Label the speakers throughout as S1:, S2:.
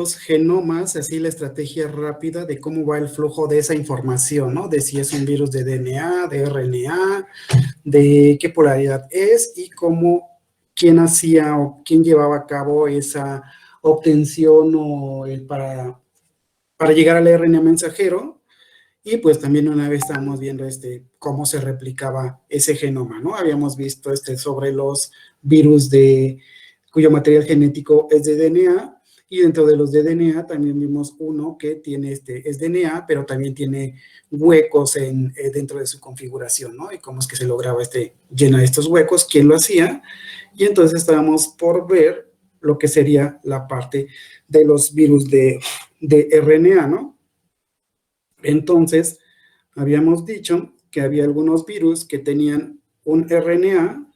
S1: los genomas, así la estrategia rápida de cómo va el flujo de esa información, ¿no? De si es un virus de DNA, de RNA, de qué polaridad es y quién hacía o quién llevaba a cabo esa obtención o para llegar al RNA mensajero. Y pues también una vez estábamos viendo cómo se replicaba ese genoma, ¿no? Habíamos visto sobre los virus cuyo material genético es de DNA, y dentro de los de DNA también vimos uno que tiene es DNA, pero también tiene huecos dentro de su configuración, ¿no? Y cómo es que se lograba llenar estos huecos, quién lo hacía, y entonces estábamos por ver lo que sería la parte de los virus de RNA, ¿no? Entonces, habíamos dicho que había algunos virus que tenían un RNA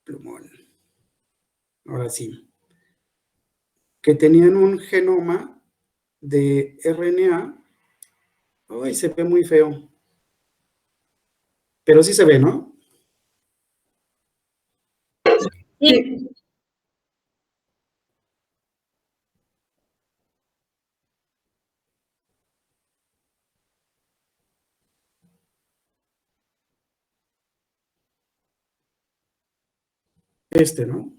S1: plumón, ahora sí, que tenían un genoma de RNA. Ay, se ve muy feo, pero sí se ve, ¿no?
S2: Sí.
S1: ¿No?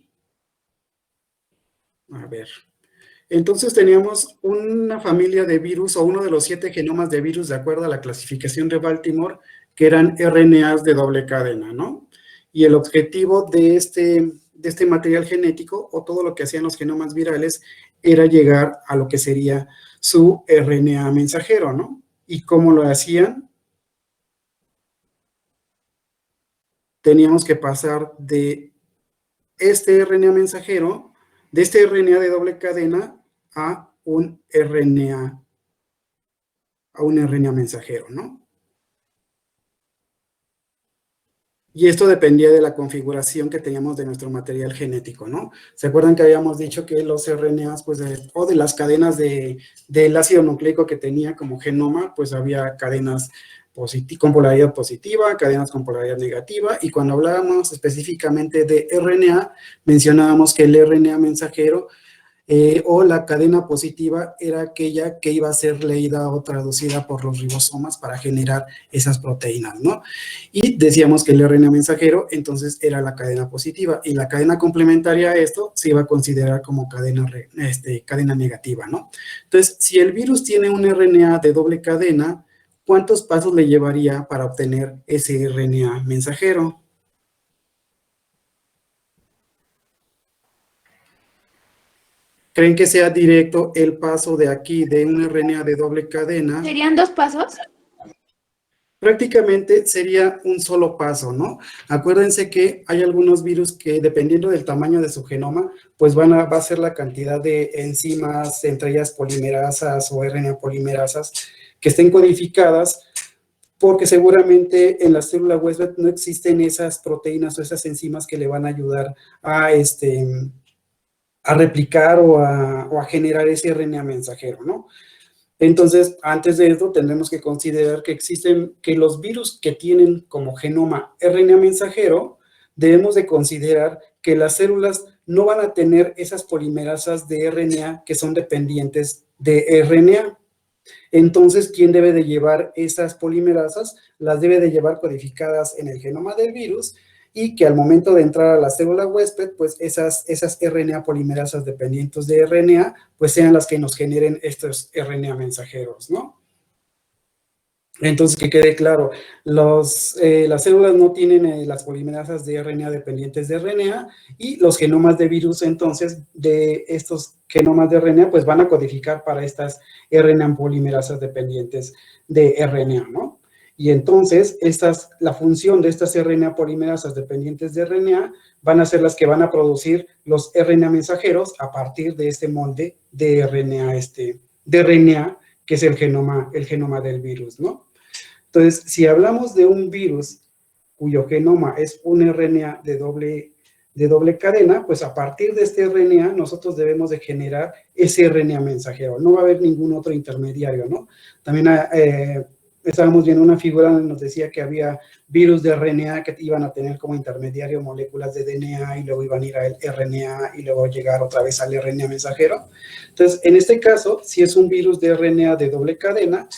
S1: A ver. Entonces teníamos una familia de virus, o uno de los 7 genomas de virus, de acuerdo a la clasificación de Baltimore, que eran RNAs de doble cadena, ¿no? Y el objetivo de este material genético, o todo lo que hacían los genomas virales, era llegar a lo que sería su RNA mensajero, ¿no? ¿Y cómo lo hacían? Teníamos que pasar de este RNA mensajero, de este RNA de doble cadena, a un RNA mensajero, ¿no? Y esto dependía de la configuración que teníamos de nuestro material genético, ¿no? ¿Se acuerdan que habíamos dicho que los RNAs, pues, o de las cadenas del ácido nucleico que tenía como genoma, pues había cadenas con polaridad positiva, cadenas con polaridad negativa, y cuando hablábamos específicamente de RNA, mencionábamos que el RNA mensajero o la cadena positiva era aquella que iba a ser leída o traducida por los ribosomas para generar esas proteínas, ¿no? Y decíamos que el RNA mensajero entonces era la cadena positiva, y la cadena complementaria a esto se iba a considerar como cadena negativa, ¿no? Entonces, si el virus tiene un RNA de doble cadena, ¿cuántos pasos le llevaría para obtener ese RNA mensajero? ¿Creen que sea directo el paso de aquí, de un RNA de doble cadena?
S2: ¿Serían 2 pasos?
S1: Prácticamente sería un solo paso, ¿no? Acuérdense que hay algunos virus que, dependiendo del tamaño de su genoma, pues va a ser la cantidad de enzimas, entre ellas polimerasas o RNA polimerasas, que estén codificadas, porque seguramente en la célula huésped no existen esas proteínas o esas enzimas que le van a ayudar a replicar o a generar ese RNA mensajero, ¿no? Entonces, antes de esto, tendremos que considerar que los virus que tienen como genoma RNA mensajero, debemos de considerar que las células no van a tener esas polimerasas de RNA que son dependientes de RNA. Entonces, ¿quién debe de llevar esas polimerasas? Las debe de llevar codificadas en el genoma del virus, y que al momento de entrar a la célula huésped, pues esas RNA polimerasas dependientes de RNA, pues sean las que nos generen estos RNA mensajeros, ¿no? Entonces, que quede claro, las células no tienen las polimerasas de RNA dependientes de RNA, y los genomas de virus, entonces, de estos genomas de RNA, pues van a codificar para estas RNA polimerasas dependientes de RNA, ¿no? Y entonces, la función de estas RNA polimerasas dependientes de RNA van a ser las que van a producir los RNA mensajeros a partir de este molde de RNA, que es el genoma del virus, ¿no? Entonces, si hablamos de un virus cuyo genoma es un RNA de doble cadena, pues a partir de este RNA nosotros debemos de generar ese RNA mensajero. No va a haber ningún otro intermediario, ¿no? También estábamos viendo una figura donde nos decía que había virus de RNA que iban a tener como intermediario moléculas de DNA y luego iban a ir al RNA y luego llegar otra vez al RNA mensajero. Entonces, en este caso, si es un virus de RNA de doble cadena,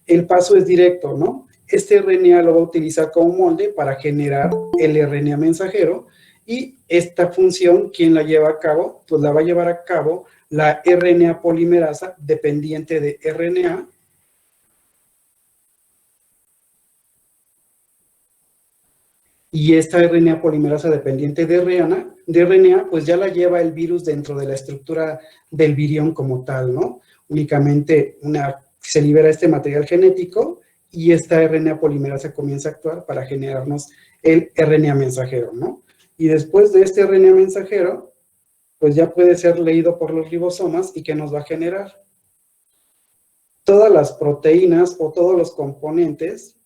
S1: el paso es directo, ¿no? Este RNA lo va a utilizar como molde para generar el RNA mensajero y esta función, ¿quién la lleva a cabo? Pues la va a llevar a cabo la RNA polimerasa dependiente de RNA. Y esta RNA polimerasa dependiente de RNA, pues ya la lleva el virus dentro de la estructura del virión como tal, ¿no? Únicamente se libera este material genético y esta RNA polimerasa comienza a actuar para generarnos el RNA mensajero, ¿no? Y después de este RNA mensajero, pues ya puede ser leído por los ribosomas y ¿qué nos va a generar? Todas las proteínas o todos los componentes.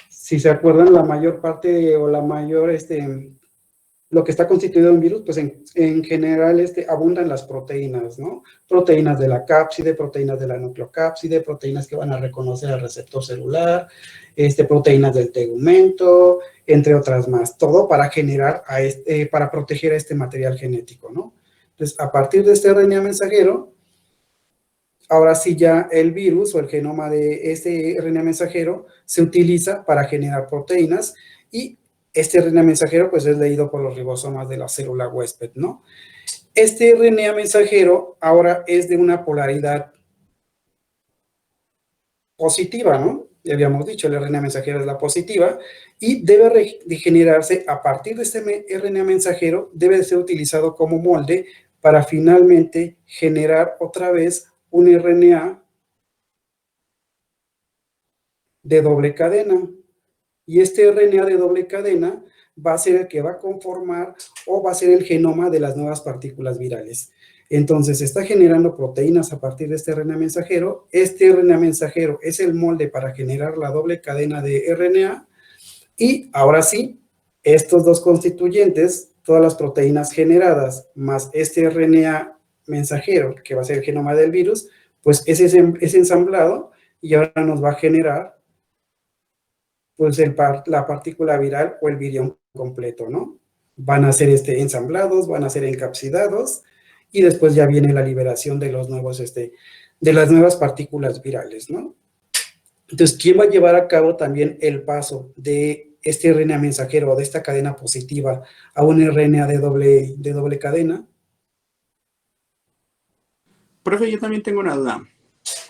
S1: Si se acuerdan, la mayor parte o la mayor, lo que está constituido en virus, pues en general abundan las proteínas, ¿no? Proteínas de la cápside, proteínas de la nucleocápside, proteínas que van a reconocer al receptor celular, proteínas del tegumento, entre otras más. Todo para generar, para proteger a este material genético, ¿no? Entonces, a partir de este RNA mensajero, ahora sí ya el virus o el genoma de este RNA mensajero se utiliza para generar proteínas y este RNA mensajero pues es leído por los ribosomas de la célula huésped, ¿no? Este RNA mensajero ahora es de una polaridad positiva, ¿no? Ya habíamos dicho, el RNA mensajero es la positiva y debe de generarse a partir de este RNA mensajero, debe de ser utilizado como molde para finalmente generar otra vez un RNA de doble cadena. Y este RNA de doble cadena va a ser el que va a conformar o va a ser el genoma de las nuevas partículas virales. Entonces, se está generando proteínas a partir de este RNA mensajero. Este RNA mensajero es el molde para generar la doble cadena de RNA. Y ahora sí, estos dos constituyentes, todas las proteínas generadas, más este RNA mensajero, que va a ser el genoma del virus, pues es ensamblado y ahora nos va a generar pues la partícula viral o el virión completo, ¿no? Van a ser ensamblados, van a ser encapsidados y después ya viene la liberación de los nuevos, de las nuevas partículas virales, ¿no? Entonces, ¿quién va a llevar a cabo también el paso de este RNA mensajero o de esta cadena positiva a un RNA de doble cadena?
S3: Profe, yo también tengo una duda.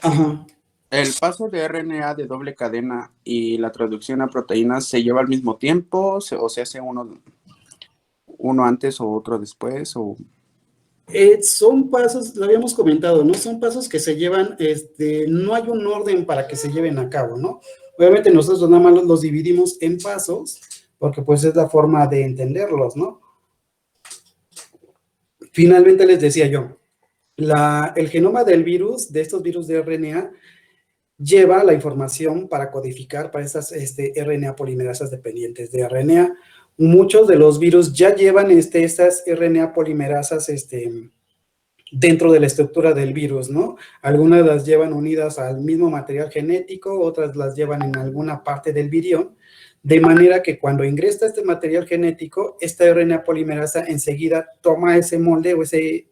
S1: Ajá.
S3: ¿El paso de RNA de doble cadena y la traducción a proteínas se lleva al mismo tiempo o se hace uno antes o otro después?
S1: Son pasos, lo habíamos comentado, ¿no? Son pasos que se llevan, no hay un orden para que se lleven a cabo, ¿no? Obviamente nosotros nada más los dividimos en pasos, porque pues es la forma de entenderlos, ¿no? Finalmente les decía yo, el genoma del virus, de estos virus de RNA, lleva la información para codificar para estas RNA polimerasas dependientes de RNA. Muchos de los virus ya llevan estas RNA polimerasas dentro de la estructura del virus, ¿no? Algunas las llevan unidas al mismo material genético, otras las llevan en alguna parte del virión, de manera que cuando ingresa este material genético, esta RNA polimerasa enseguida toma ese molde o ese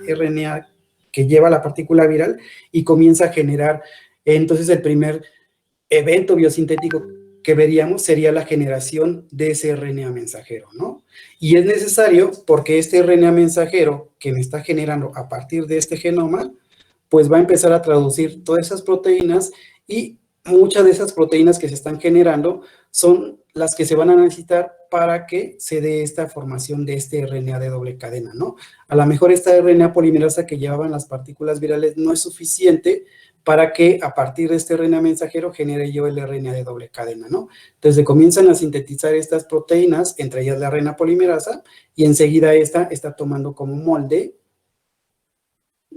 S1: RNA que lleva la partícula viral y comienza a generar. Entonces, el primer evento biosintético que veríamos sería la generación de ese RNA mensajero, ¿no? Y es necesario porque este RNA mensajero que me está generando a partir de este genoma, pues va a empezar a traducir todas esas proteínas y muchas de esas proteínas que se están generando son las que se van a necesitar para que se dé esta formación de este RNA de doble cadena, ¿no? A lo mejor esta RNA polimerasa que llevaban las partículas virales no es suficiente para que a partir de este RNA mensajero genere yo el RNA de doble cadena, ¿no? Entonces se comienzan a sintetizar estas proteínas, entre ellas la RNA polimerasa, y enseguida esta está tomando como molde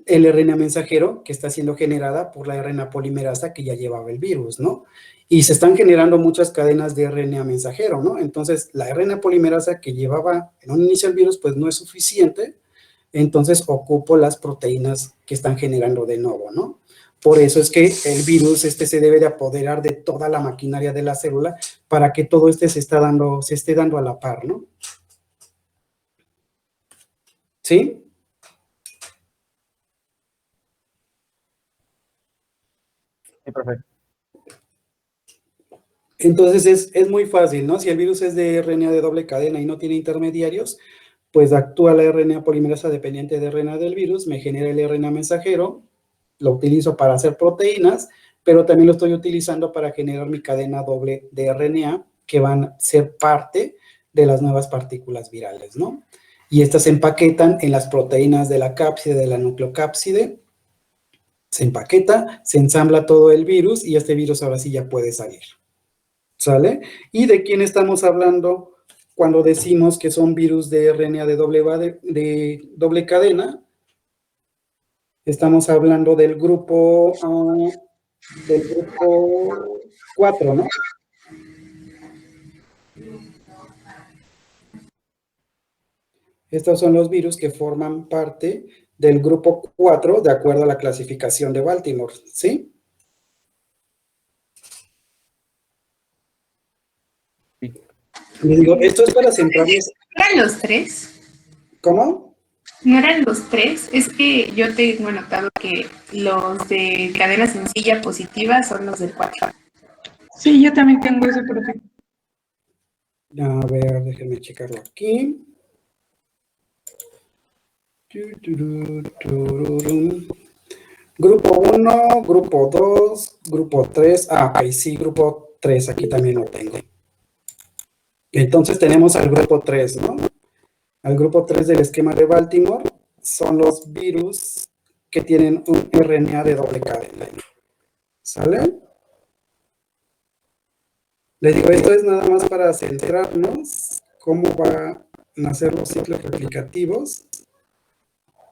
S1: el RNA mensajero que está siendo generada por la RNA polimerasa que ya llevaba el virus, ¿no? Y se están generando muchas cadenas de RNA mensajero, ¿no? Entonces, la RNA polimerasa que llevaba en un inicio el virus, pues no es suficiente, entonces ocupo las proteínas que están generando de nuevo, ¿no? Por eso es que el virus se debe de apoderar de toda la maquinaria de la célula para que todo se esté dando a la par, ¿no? ¿Sí?
S4: Sí, perfecto.
S1: Entonces es muy fácil, ¿no? Si el virus es de RNA de doble cadena y no tiene intermediarios, pues actúa la RNA polimerasa dependiente de RNA del virus, me genera el RNA mensajero, lo utilizo para hacer proteínas, pero también lo estoy utilizando para generar mi cadena doble de RNA que van a ser parte de las nuevas partículas virales, ¿no? Y estas se empaquetan en las proteínas de la cápside, de la nucleocápside, se empaqueta, se ensambla todo el virus y este virus ahora sí ya puede salir, ¿sale? ¿Y de quién estamos hablando cuando decimos que son virus de RNA de doble cadena? Estamos hablando del grupo 4, ¿no? Estos son los virus que forman parte del grupo 4 de acuerdo a la clasificación de Baltimore, ¿sí? Le digo, esto es para centrarnos.
S2: ¿Eran los tres?
S1: ¿Cómo?
S2: ¿No eran los tres? Es que yo tengo notado que los de cadena sencilla positiva son los del 4.
S5: Sí, yo también tengo ese perfil.
S1: A ver, déjenme checarlo aquí. Grupo 1, grupo 2, grupo 3. Ah, ok, sí, grupo 3, aquí también lo tengo. Entonces tenemos al grupo 3, ¿no? Al grupo 3 del esquema de Baltimore son los virus que tienen un RNA de doble cadena. ¿Sale? Les digo, esto es nada más para centrarnos cómo van a ser los ciclos replicativos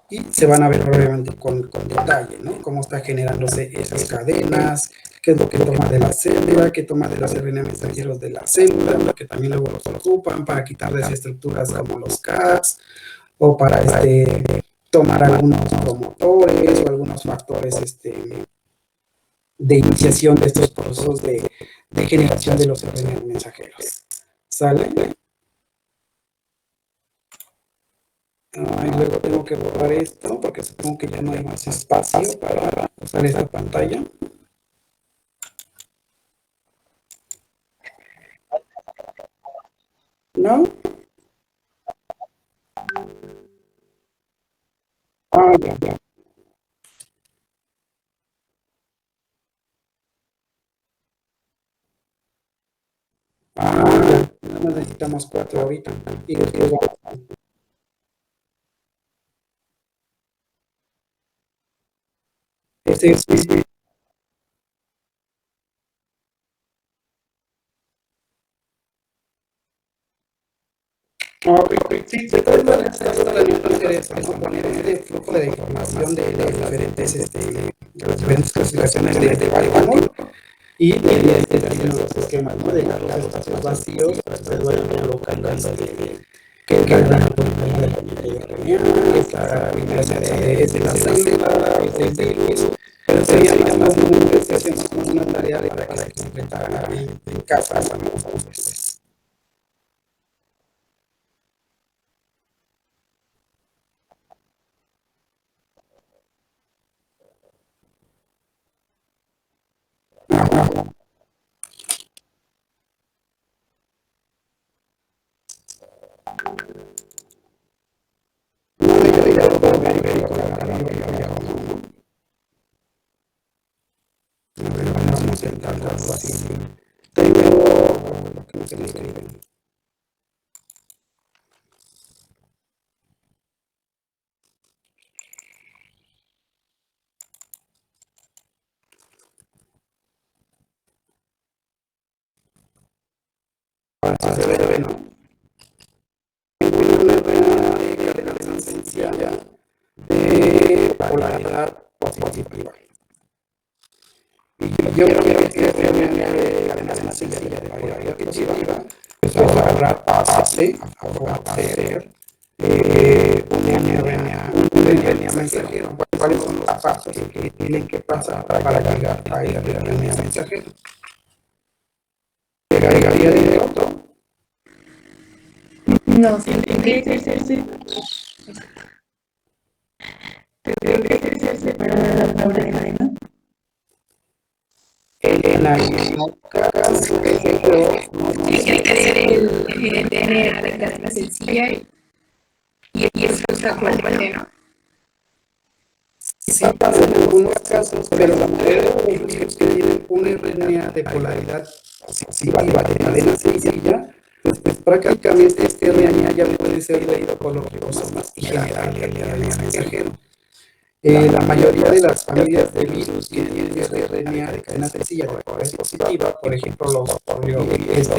S1: y se van a ver obviamente con detalle, ¿no? Cómo está generándose esas cadenas, qué es lo que toma de la célula, qué toma de los RNA mensajeros de la célula, que también luego los ocupan para quitarles estructuras como los CAPs o para tomar algunos promotores o algunos factores de iniciación de estos procesos de generación de los RNA mensajeros. ¿Sale? Y luego tengo que borrar esto porque supongo que ya no hay más espacio para usar esta pantalla. ¿No? Ah, ya. Nada más necesitamos 4 ahorita. Y después vamos. Sí, de todas maneras, también nos interesa poner este flujo de información de las diferentes clasificaciones de Baltimore y de también los esquemas, ¿no? De los espacios vacíos, pues vayan colocando que la proteína de RNA, que la primera es de la célula, es del virus, pero sería más momento que hacemos como una tarea para que se completara en casa, pues. Vamos a intentar algo así. Tengo lo que no se me escribe. Se ve, ¿no? Tengo una RNA de cadena sencilla de polaridad positiva. Y yo quiero que este RNA de cadena sencilla de polaridad positiva pues ahora pase a ser un RNA mensajero. cuáles son los pasos que tienen que pasar para llegar a el RNA mensajero. ¿Le agregaría directo?
S2: No,
S5: Tendría que hacerse para la cadena.
S1: En algunos casos,
S2: Tiene que ser el DNA de cadena sencilla y eso está fuerte, ¿no?
S1: sí pasa en algunos casos, pero la mayoría de los virus que tienen un RNA de polaridad positiva de cadena sencilla, pues prácticamente este RNA ya puede ser leído por los ribosomas y generar el RNA mensajero. La mayoría de las familias de virus que tienen RNA de cadena sencilla de polaridad positiva, por ejemplo, los poliovirus,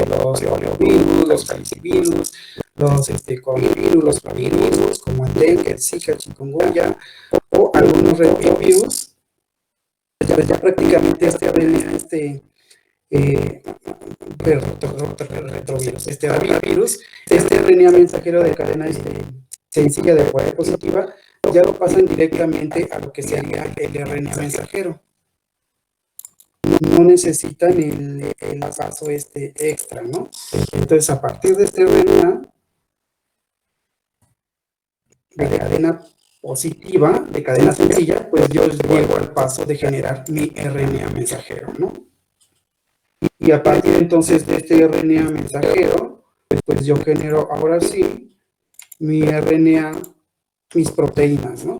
S1: los calicivirus, los coronavirus, los flavivirus, como el dengue, el zika, el chikungunya, o algunos retrovirus, ya prácticamente este RNA, retrovirus, virus, este RNA mensajero de cadena sencilla de polaridad positiva, ya lo pasan directamente a lo que sería el RNA mensajero. No necesitan el paso extra, ¿no? Entonces, a partir de este RNA de cadena positiva, de cadena sencilla, pues yo llego al paso de generar mi RNA mensajero, ¿no? Y a partir entonces de este RNA mensajero, pues yo genero ahora sí mi RNA, mis proteínas, ¿no?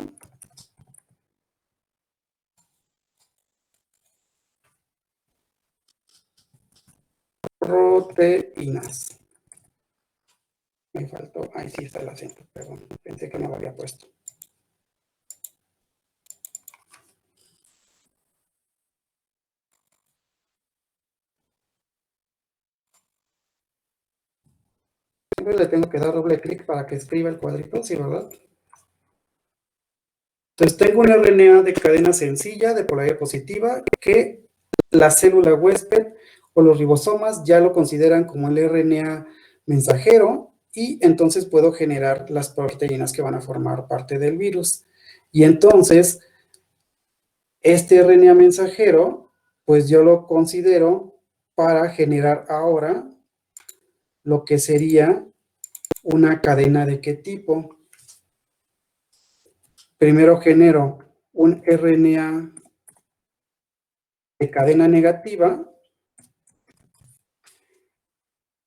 S1: Proteínas. Me faltó, ahí sí está el acento, perdón, pensé que no lo había puesto. Siempre le tengo que dar doble clic para que escriba el cuadrito, ¿sí, verdad? Entonces tengo un RNA de cadena sencilla de polaridad positiva que la célula huésped o los ribosomas ya lo consideran como el RNA mensajero y entonces puedo generar las proteínas que van a formar parte del virus. Y entonces, este RNA mensajero, pues yo lo considero para generar ahora lo que sería una cadena de qué tipo. Primero genero un RNA de cadena negativa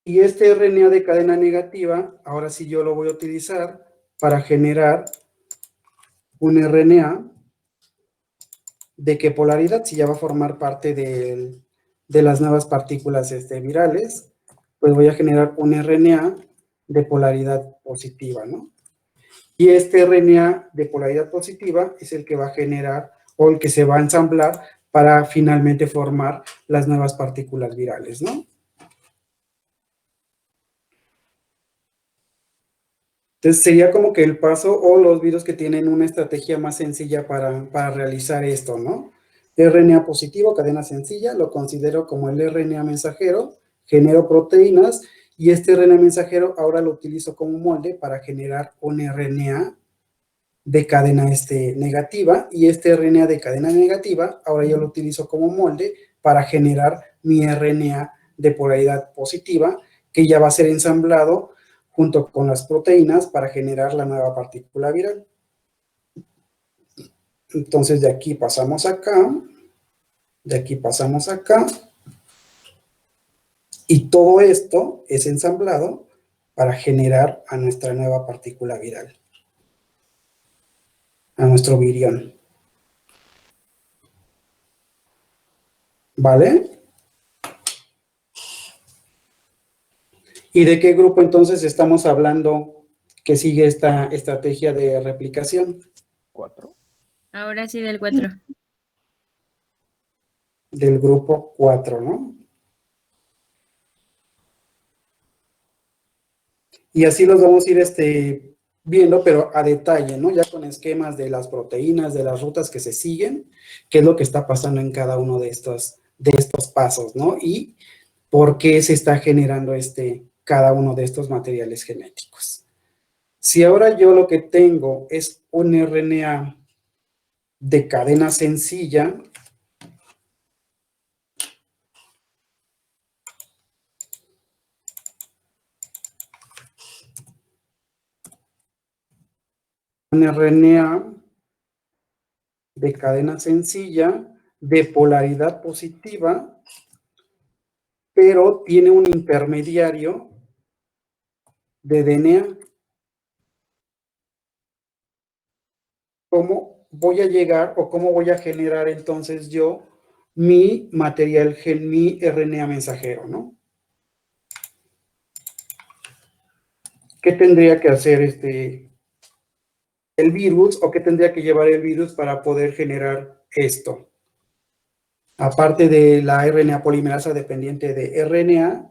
S1: y este RNA de cadena negativa, ahora sí yo lo voy a utilizar para generar un RNA de qué polaridad, si ya va a formar parte de las nuevas partículas virales, pues voy a generar un RNA de polaridad positiva, ¿no? Y este RNA de polaridad positiva es el que va a generar o el que se va a ensamblar para finalmente formar las nuevas partículas virales, ¿no? Entonces sería como que el paso o los virus que tienen una estrategia más sencilla para realizar esto, ¿no? RNA positivo, cadena sencilla, lo considero como el RNA mensajero, genero proteínas y este RNA mensajero ahora lo utilizo como molde para generar un RNA de cadena negativa y este RNA de cadena negativa ahora yo lo utilizo como molde para generar mi RNA de polaridad positiva que ya va a ser ensamblado junto con las proteínas para generar la nueva partícula viral. Entonces de aquí pasamos acá, de aquí pasamos acá y todo esto es ensamblado para generar a nuestra nueva partícula viral, a nuestro virión. ¿Vale? ¿Y de qué grupo entonces estamos hablando que sigue esta estrategia de replicación?
S4: 4.
S6: Ahora sí del 4.
S1: Del grupo 4, ¿no? Y así los vamos a ir viendo, pero a detalle, ¿no? Ya con esquemas de las proteínas, de las rutas que se siguen, qué es lo que está pasando en cada uno de estos pasos, ¿no? Y por qué se está generando cada uno de estos materiales genéticos. Si ahora yo lo que tengo es un RNA de cadena sencilla un RNA de cadena sencilla de polaridad positiva, pero tiene un intermediario de DNA. ¿Cómo voy a llegar o cómo voy a generar entonces yo mi material, mi RNA mensajero, ¿no? ¿Qué tendría que hacer el virus o qué tendría que llevar el virus para poder generar esto? Aparte de la RNA polimerasa dependiente de RNA,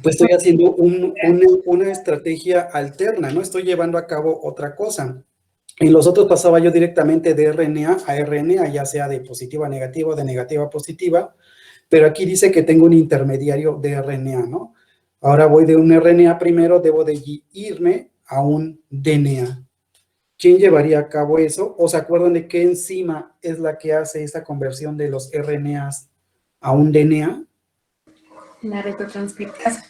S1: pues estoy haciendo una estrategia alterna, ¿no? Estoy llevando a cabo otra cosa. En los otros pasaba yo directamente de RNA a RNA, ya sea de positiva a negativa o de negativa a positiva, pero aquí dice que tengo un intermediario de RNA, ¿no? Ahora voy de un RNA primero, debo de irme a un DNA. ¿Quién llevaría a cabo eso? ¿O se acuerdan de qué enzima es la que hace esta conversión de los RNAs a un DNA?
S2: La retrotranscriptasa.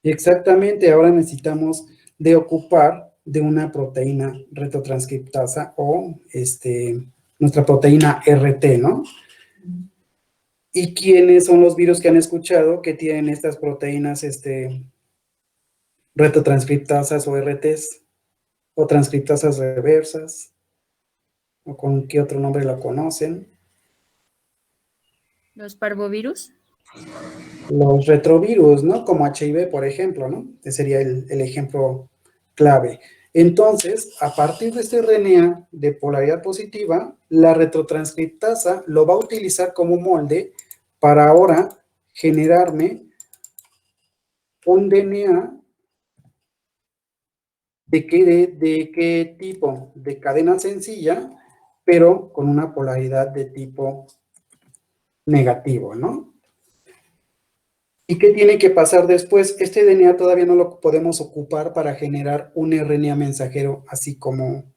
S1: Exactamente, ahora necesitamos de ocupar de una proteína retrotranscriptasa o nuestra proteína RT, ¿no? ¿Y quiénes son los virus que han escuchado que tienen estas proteínas retrotranscriptasas o RTs o transcriptasas reversas? ¿O con qué otro nombre lo conocen?
S6: ¿Los parvovirus?
S1: Los retrovirus, ¿no? Como HIV, por ejemplo, ¿no? Ese sería el ejemplo clave. Entonces, a partir de este RNA de polaridad positiva, la retrotranscriptasa lo va a utilizar como molde para ahora generarme un DNA ¿de qué tipo? De cadena sencilla, pero con una polaridad de tipo negativo, ¿no? ¿Y qué tiene que pasar después? Este DNA todavía no lo podemos ocupar para generar un RNA mensajero así como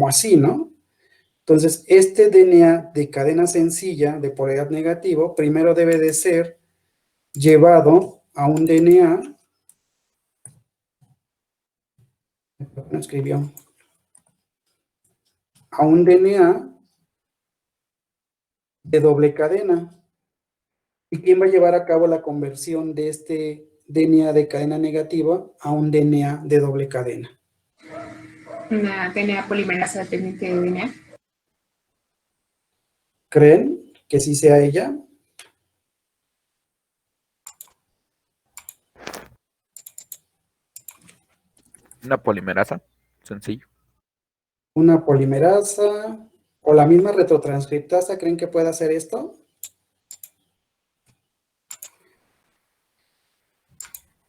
S1: así, ¿no? Entonces, este DNA de cadena sencilla de polaridad negativo primero debe de ser llevado a un DNA. No escribió. A un DNA de doble cadena. ¿Y quién va a llevar a cabo la conversión de este DNA de cadena negativa a un DNA de doble cadena?
S2: Una DNA polimerasa dependiente de DNA.
S1: ¿Creen que sí sea ella?
S7: Una polimerasa, sencillo.
S1: Una polimerasa o la misma retrotranscriptasa, ¿creen que pueda hacer esto?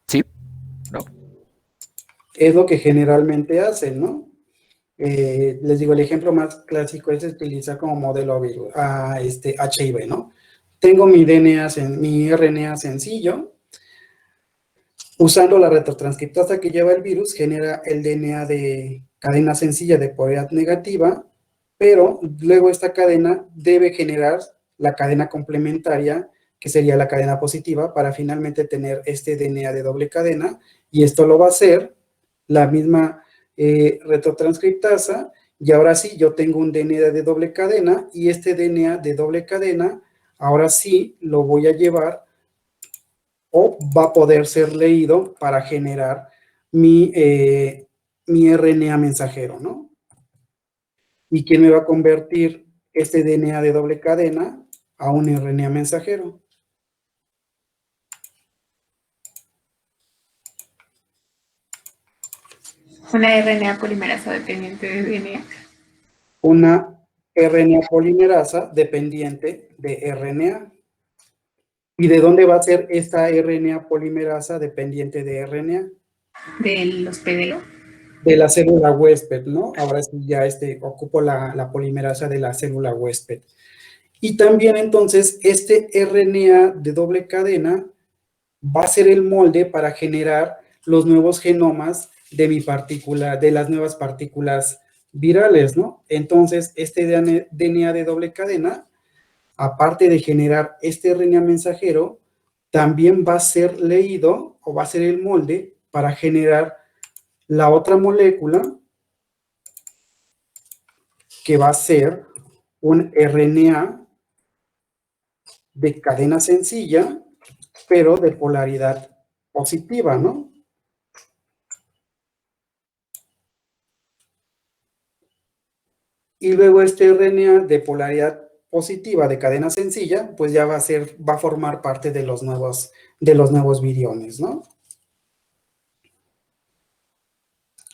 S7: Sí, ¿no?
S1: Es lo que generalmente hacen, ¿no? Les digo, el ejemplo más clásico es utilizar como modelo virus, HIV, ¿no? Tengo mi DNA, mi RNA sencillo. Usando la retrotranscriptasa que lleva el virus, genera el DNA de cadena sencilla de polaridad negativa, pero luego esta cadena debe generar la cadena complementaria, que sería la cadena positiva, para finalmente tener este DNA de doble cadena, y esto lo va a hacer la misma retrotranscriptasa, y ahora sí, yo tengo un DNA de doble cadena, y este DNA de doble cadena, ahora sí lo voy a llevar o va a poder ser leído para generar mi RNA mensajero, ¿no? ¿Y quién me va a convertir este DNA de doble cadena a un RNA mensajero?
S2: Una RNA polimerasa dependiente de DNA.
S1: Una RNA polimerasa dependiente de RNA. ¿Y de dónde va a ser esta RNA polimerasa dependiente de RNA?
S2: Del hospedero.
S1: De la célula huésped, ¿no? Ahora sí ya ocupo la polimerasa de la célula huésped. Y también entonces este RNA de doble cadena va a ser el molde para generar los nuevos genomas de mi partícula, de las nuevas partículas virales, ¿no? Entonces, este DNA de doble cadena, aparte de generar este RNA mensajero, también va a ser leído o va a ser el molde para generar la otra molécula que va a ser un RNA de cadena sencilla, pero de polaridad positiva, ¿no? Y luego este RNA de polaridad positiva de cadena sencilla, pues ya va a formar parte de los nuevos viriones, ¿no?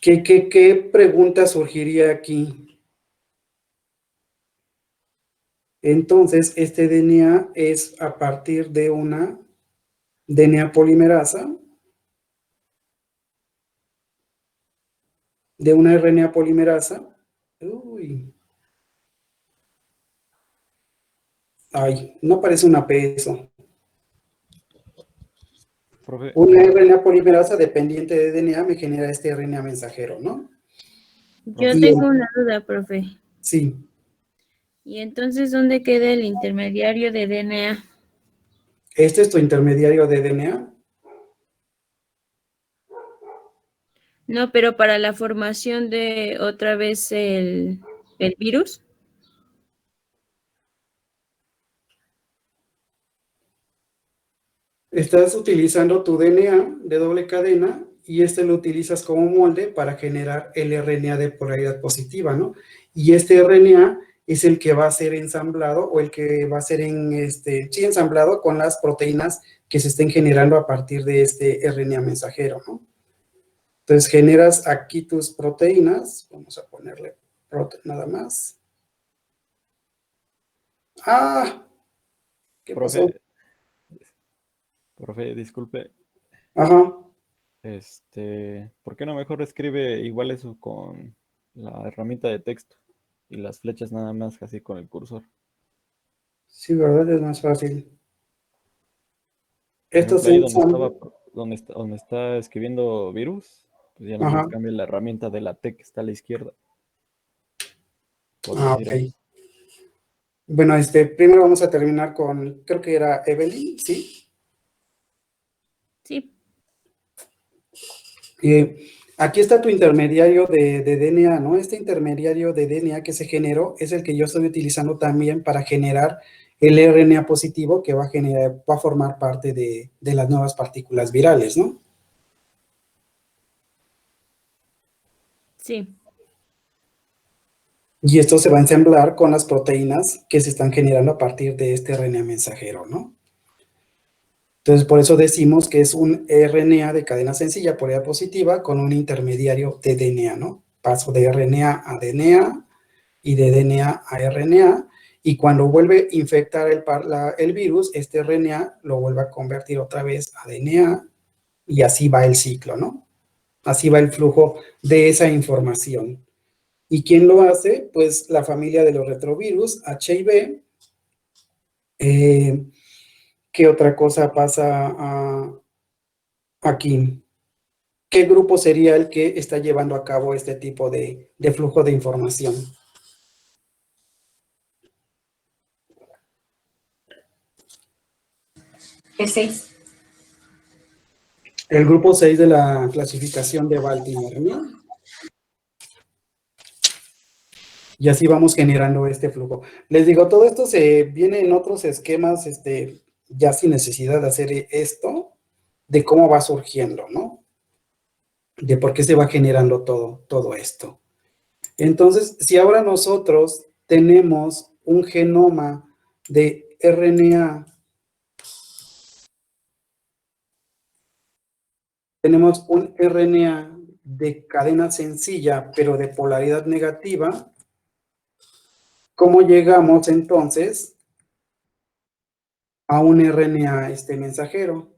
S1: ¿Qué pregunta surgiría aquí? Entonces, este DNA es a partir de una DNA polimerasa, de una RNA polimerasa. Uy. Ay, no parece una P eso.
S8: Profe,
S1: Una RNA polimerasa dependiente de DNA me genera este RNA mensajero, ¿no?
S6: Yo
S1: Y
S6: tengo una duda, profe.
S1: sí,
S6: ¿Y entonces dónde queda el intermediario de DNA?
S1: este es tu intermediario de DNA.
S6: No, pero para la formación de otra vez el virus.
S1: Estás utilizando tu DNA de doble cadena y este lo utilizas como molde para generar el RNA de polaridad positiva, ¿no? Y este RNA es el que va a ser ensamblado o el que va a ser ensamblado con las proteínas que se estén generando a partir de este RNA mensajero, ¿no? Entonces generas aquí tus proteínas, vamos a ponerle nada más. ¡Ah! ¿Qué pasó?
S8: profe, disculpe,
S1: Ajá.
S8: ¿por qué no mejor escribe igual eso con la herramienta de texto y las flechas nada más así con el cursor?
S1: Sí, ¿verdad? Es más fácil.
S8: Por
S1: Esto
S8: ejemplo,
S1: se
S8: ahí
S1: ensambla.
S8: donde está escribiendo virus, pues ya nada
S1: Ajá.
S8: más cambia la herramienta de la T que está a la izquierda, por
S1: Ah,
S8: decir
S1: ok.
S8: algo.
S1: Bueno, primero vamos a terminar con, creo que era Evelyn, ¿sí?
S6: Sí.
S1: Aquí está tu intermediario de DNA, ¿no? Este intermediario de DNA que se generó es el que yo estoy utilizando también para generar el RNA positivo que va a formar parte de las nuevas partículas virales, ¿no?
S6: Sí.
S1: Y esto se va a ensamblar con las proteínas que se están generando a partir de este RNA mensajero, ¿no? Entonces, por eso decimos que es un RNA de cadena sencilla, polaridad positiva, con un intermediario de DNA, ¿no? Paso de RNA a DNA y de DNA a RNA, y cuando vuelve a infectar el virus, este RNA lo vuelve a convertir otra vez a DNA, y así va el ciclo, ¿no? Así va el flujo de esa información. ¿Y quién lo hace? Pues la familia de los retrovirus, HIV. ¿Qué otra cosa pasa aquí? ¿Qué grupo sería el que está llevando a cabo este tipo de flujo de información?
S2: El 6.
S1: El grupo 6 de la clasificación de Baltimore, ¿no? Y así vamos generando este flujo. Les digo, todo esto se viene en otros esquemas, ya sin necesidad de hacer esto, de cómo va surgiendo, ¿no? De por qué se va generando todo esto. Entonces, si ahora nosotros tenemos un genoma de RNA, tenemos un RNA de cadena sencilla, pero de polaridad negativa, ¿cómo llegamos entonces a un RNA mensajero?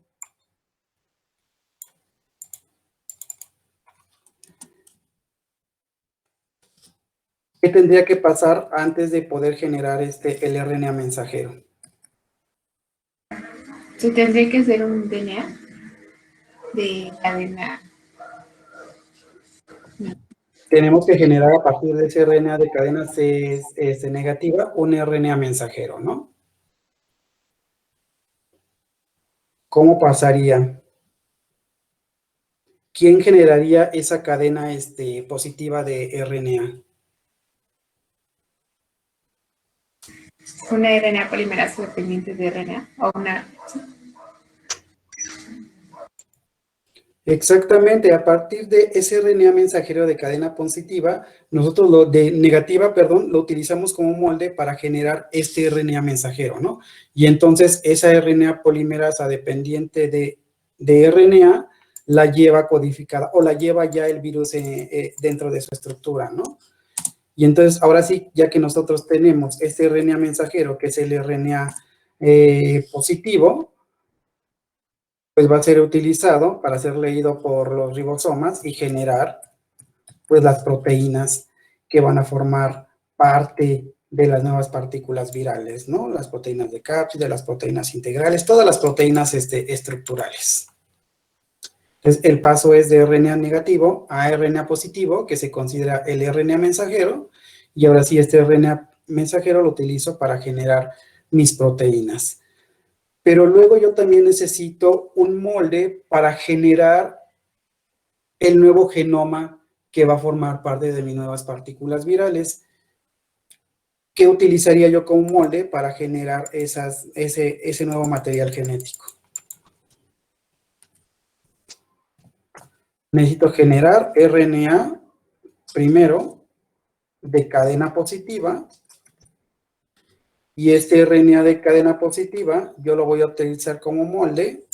S1: ¿Qué tendría que pasar antes de poder generar el RNA mensajero?
S2: Se tendría que hacer un DNA de cadena.
S1: tenemos que generar a partir de ese RNA de cadena negativa un RNA mensajero, ¿no? ¿Cómo pasaría? ¿Quién generaría esa cadena positiva de RNA?
S2: Una RNA polimerasa dependiente de RNA o una...
S1: Exactamente, a partir de ese RNA mensajero de cadena positiva, nosotros lo utilizamos como molde para generar este RNA mensajero, ¿no? Y entonces esa RNA polimerasa dependiente de RNA la lleva codificada o la lleva ya el virus dentro de su estructura, ¿no? Y entonces ahora sí, ya que nosotros tenemos este RNA mensajero, que es el RNA positivo, pues va a ser utilizado para ser leído por los ribosomas y generar pues las proteínas que van a formar parte de las nuevas partículas virales, ¿no? Las proteínas de cápside, las proteínas integrales, todas las proteínas estructurales. Entonces, el paso es de RNA negativo a RNA positivo, que se considera el RNA mensajero, y ahora sí este RNA mensajero lo utilizo para generar mis proteínas. Pero luego yo también necesito un molde para generar el nuevo genoma que va a formar parte de mis nuevas partículas virales. ¿Qué utilizaría yo como molde para generar ese nuevo material genético? Necesito generar RNA primero de cadena positiva. Y este RNA de cadena positiva yo lo voy a utilizar como molde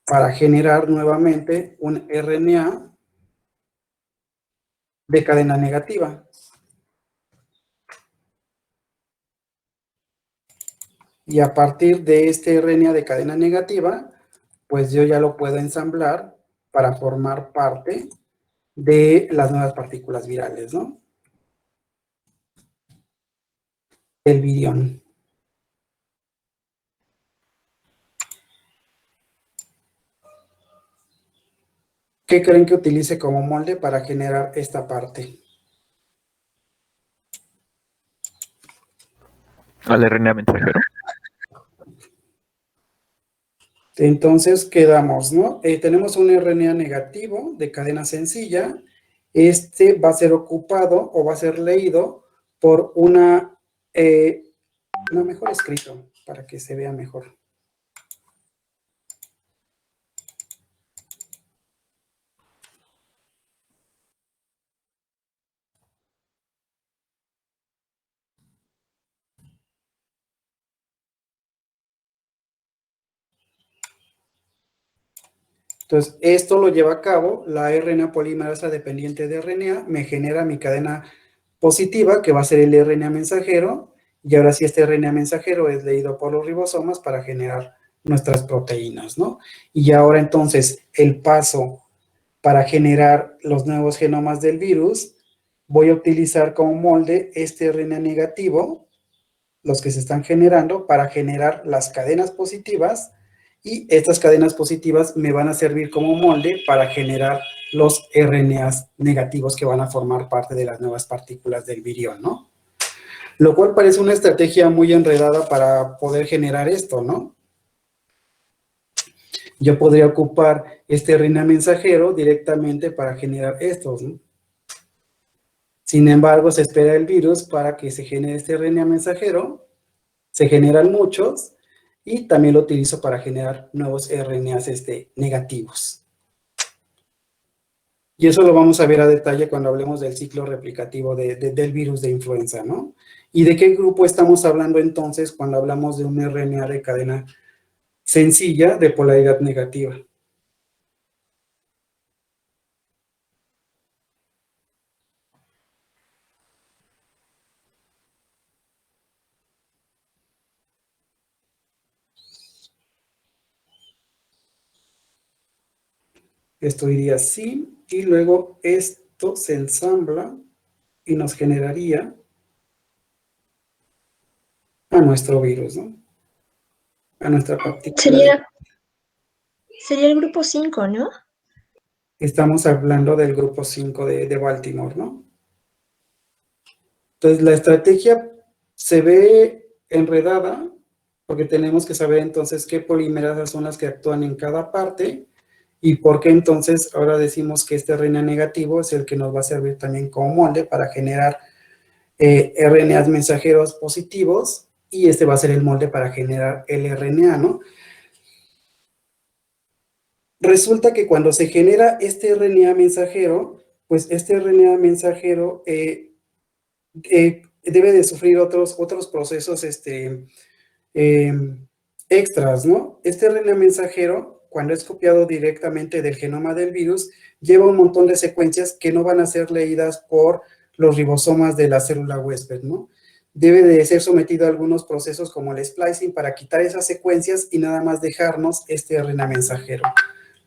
S1: para generar nuevamente un RNA de cadena negativa. Y a partir de este RNA de cadena negativa, pues yo ya lo puedo ensamblar para formar parte de las nuevas partículas virales, ¿no? El virión. ¿Qué creen que utilice como molde para generar esta parte?
S7: Al RNA mensajero.
S1: Entonces quedamos, ¿no? Tenemos un RNA negativo de cadena sencilla. Este va a ser ocupado o va a ser leído por mejor escrito para que se vea mejor. Entonces, esto lo lleva a cabo la RNA polimerasa dependiente de RNA, me genera mi cadena positiva, que va a ser el RNA mensajero, y ahora sí este RNA mensajero es leído por los ribosomas para generar nuestras proteínas, ¿no? Y ahora entonces, el paso para generar los nuevos genomas del virus, voy a utilizar como molde este RNA negativo, los que se están generando, para generar las cadenas positivas, y estas cadenas positivas me van a servir como molde para generar los RNAs negativos que van a formar parte de las nuevas partículas del virión, ¿no? Lo cual parece una estrategia muy enredada para poder generar esto, ¿no? Yo podría ocupar este RNA mensajero directamente para generar estos, ¿no? Sin embargo, se espera el virus para que se genere este RNA mensajero, se generan muchos, y también lo utilizo para generar nuevos RNAs negativos. Y eso lo vamos a ver a detalle cuando hablemos del ciclo replicativo del virus de influenza, ¿no? ¿Y de qué grupo estamos hablando entonces cuando hablamos de un RNA de cadena sencilla de polaridad negativa? Esto iría así, y luego esto se ensambla y nos generaría a nuestro virus, ¿no? A nuestra partícula.
S5: Sería el grupo 5, ¿no?
S1: Estamos hablando del grupo 5 de Baltimore, ¿no? Entonces, la estrategia se ve enredada porque tenemos que saber entonces qué polimerasas son las que actúan en cada parte y por qué entonces ahora decimos que este RNA negativo es el que nos va a servir también como molde para generar RNAs mensajeros positivos y este va a ser el molde para generar el RNA, ¿no? Resulta que cuando se genera este RNA mensajero, pues este RNA mensajero debe de sufrir otros procesos extras, ¿no? Este RNA mensajero, cuando es copiado directamente del genoma del virus, lleva un montón de secuencias que no van a ser leídas por los ribosomas de la célula huésped, ¿no? Debe de ser sometido a algunos procesos como el splicing para quitar esas secuencias y nada más dejarnos este RNA mensajero.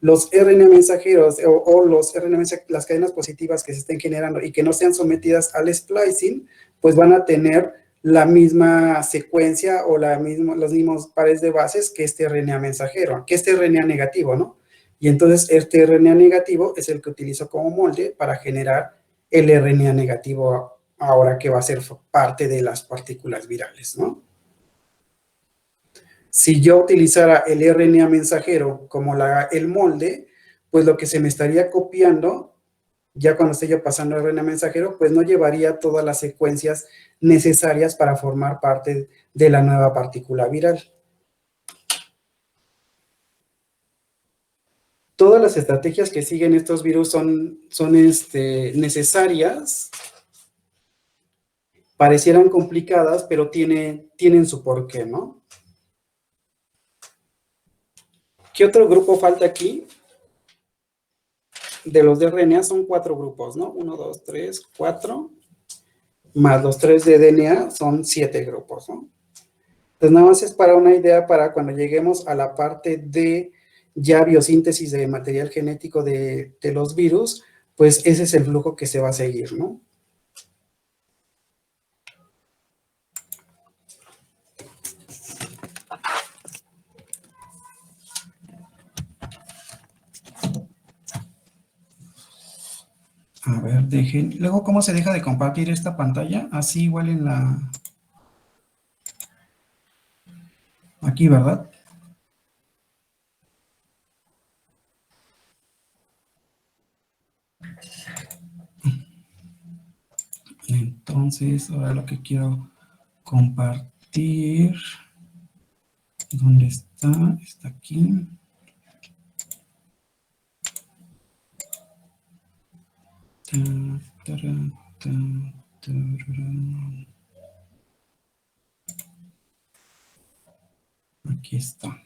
S1: Los RNA mensajeros o los RNA las cadenas positivas que se estén generando y que no sean sometidas al splicing, pues van a tener la misma secuencia o los mismos pares de bases que este RNA mensajero, que este RNA negativo, ¿no? Y entonces este RNA negativo es el que utilizo como molde para generar el RNA negativo ahora que va a ser parte de las partículas virales, ¿no? Si yo utilizara el RNA mensajero como el molde, pues lo que se me estaría copiando, ya cuando esté yo pasando el RNA mensajero, pues no llevaría todas las secuencias necesarias para formar parte de la nueva partícula viral. Todas las estrategias que siguen estos virus son necesarias, parecieran complicadas, pero tienen su porqué, ¿no? ¿Qué otro grupo falta aquí? De los de RNA son 4 grupos, ¿no? 1, 2, 3, 4, más los 3 de DNA son 7 grupos, ¿no? Entonces, nada más es para una idea para cuando lleguemos a la parte de ya biosíntesis de material genético de los virus, pues ese es el flujo que se va a seguir, ¿no? A ver, dejen. Luego, ¿cómo se deja de compartir esta pantalla? Así igual en la... Aquí, ¿verdad? Entonces, ahora lo que quiero compartir... ¿Dónde está? Está aquí. Aquí está.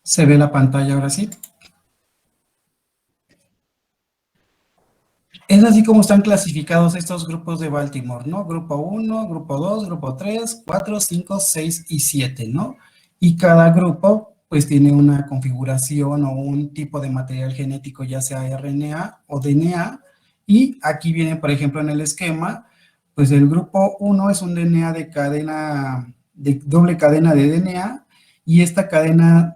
S1: ¿Se ve la pantalla ahora sí? Es así como están clasificados estos grupos de Baltimore, ¿no? Grupo 1, grupo 2, grupo 3, 4, 5, 6 y 7, ¿no? Y cada grupo, pues, tiene una configuración o un tipo de material genético, ya sea RNA o DNA. Y aquí viene, por ejemplo, en el esquema, pues, el grupo 1 es un DNA de doble cadena de DNA, y esta cadena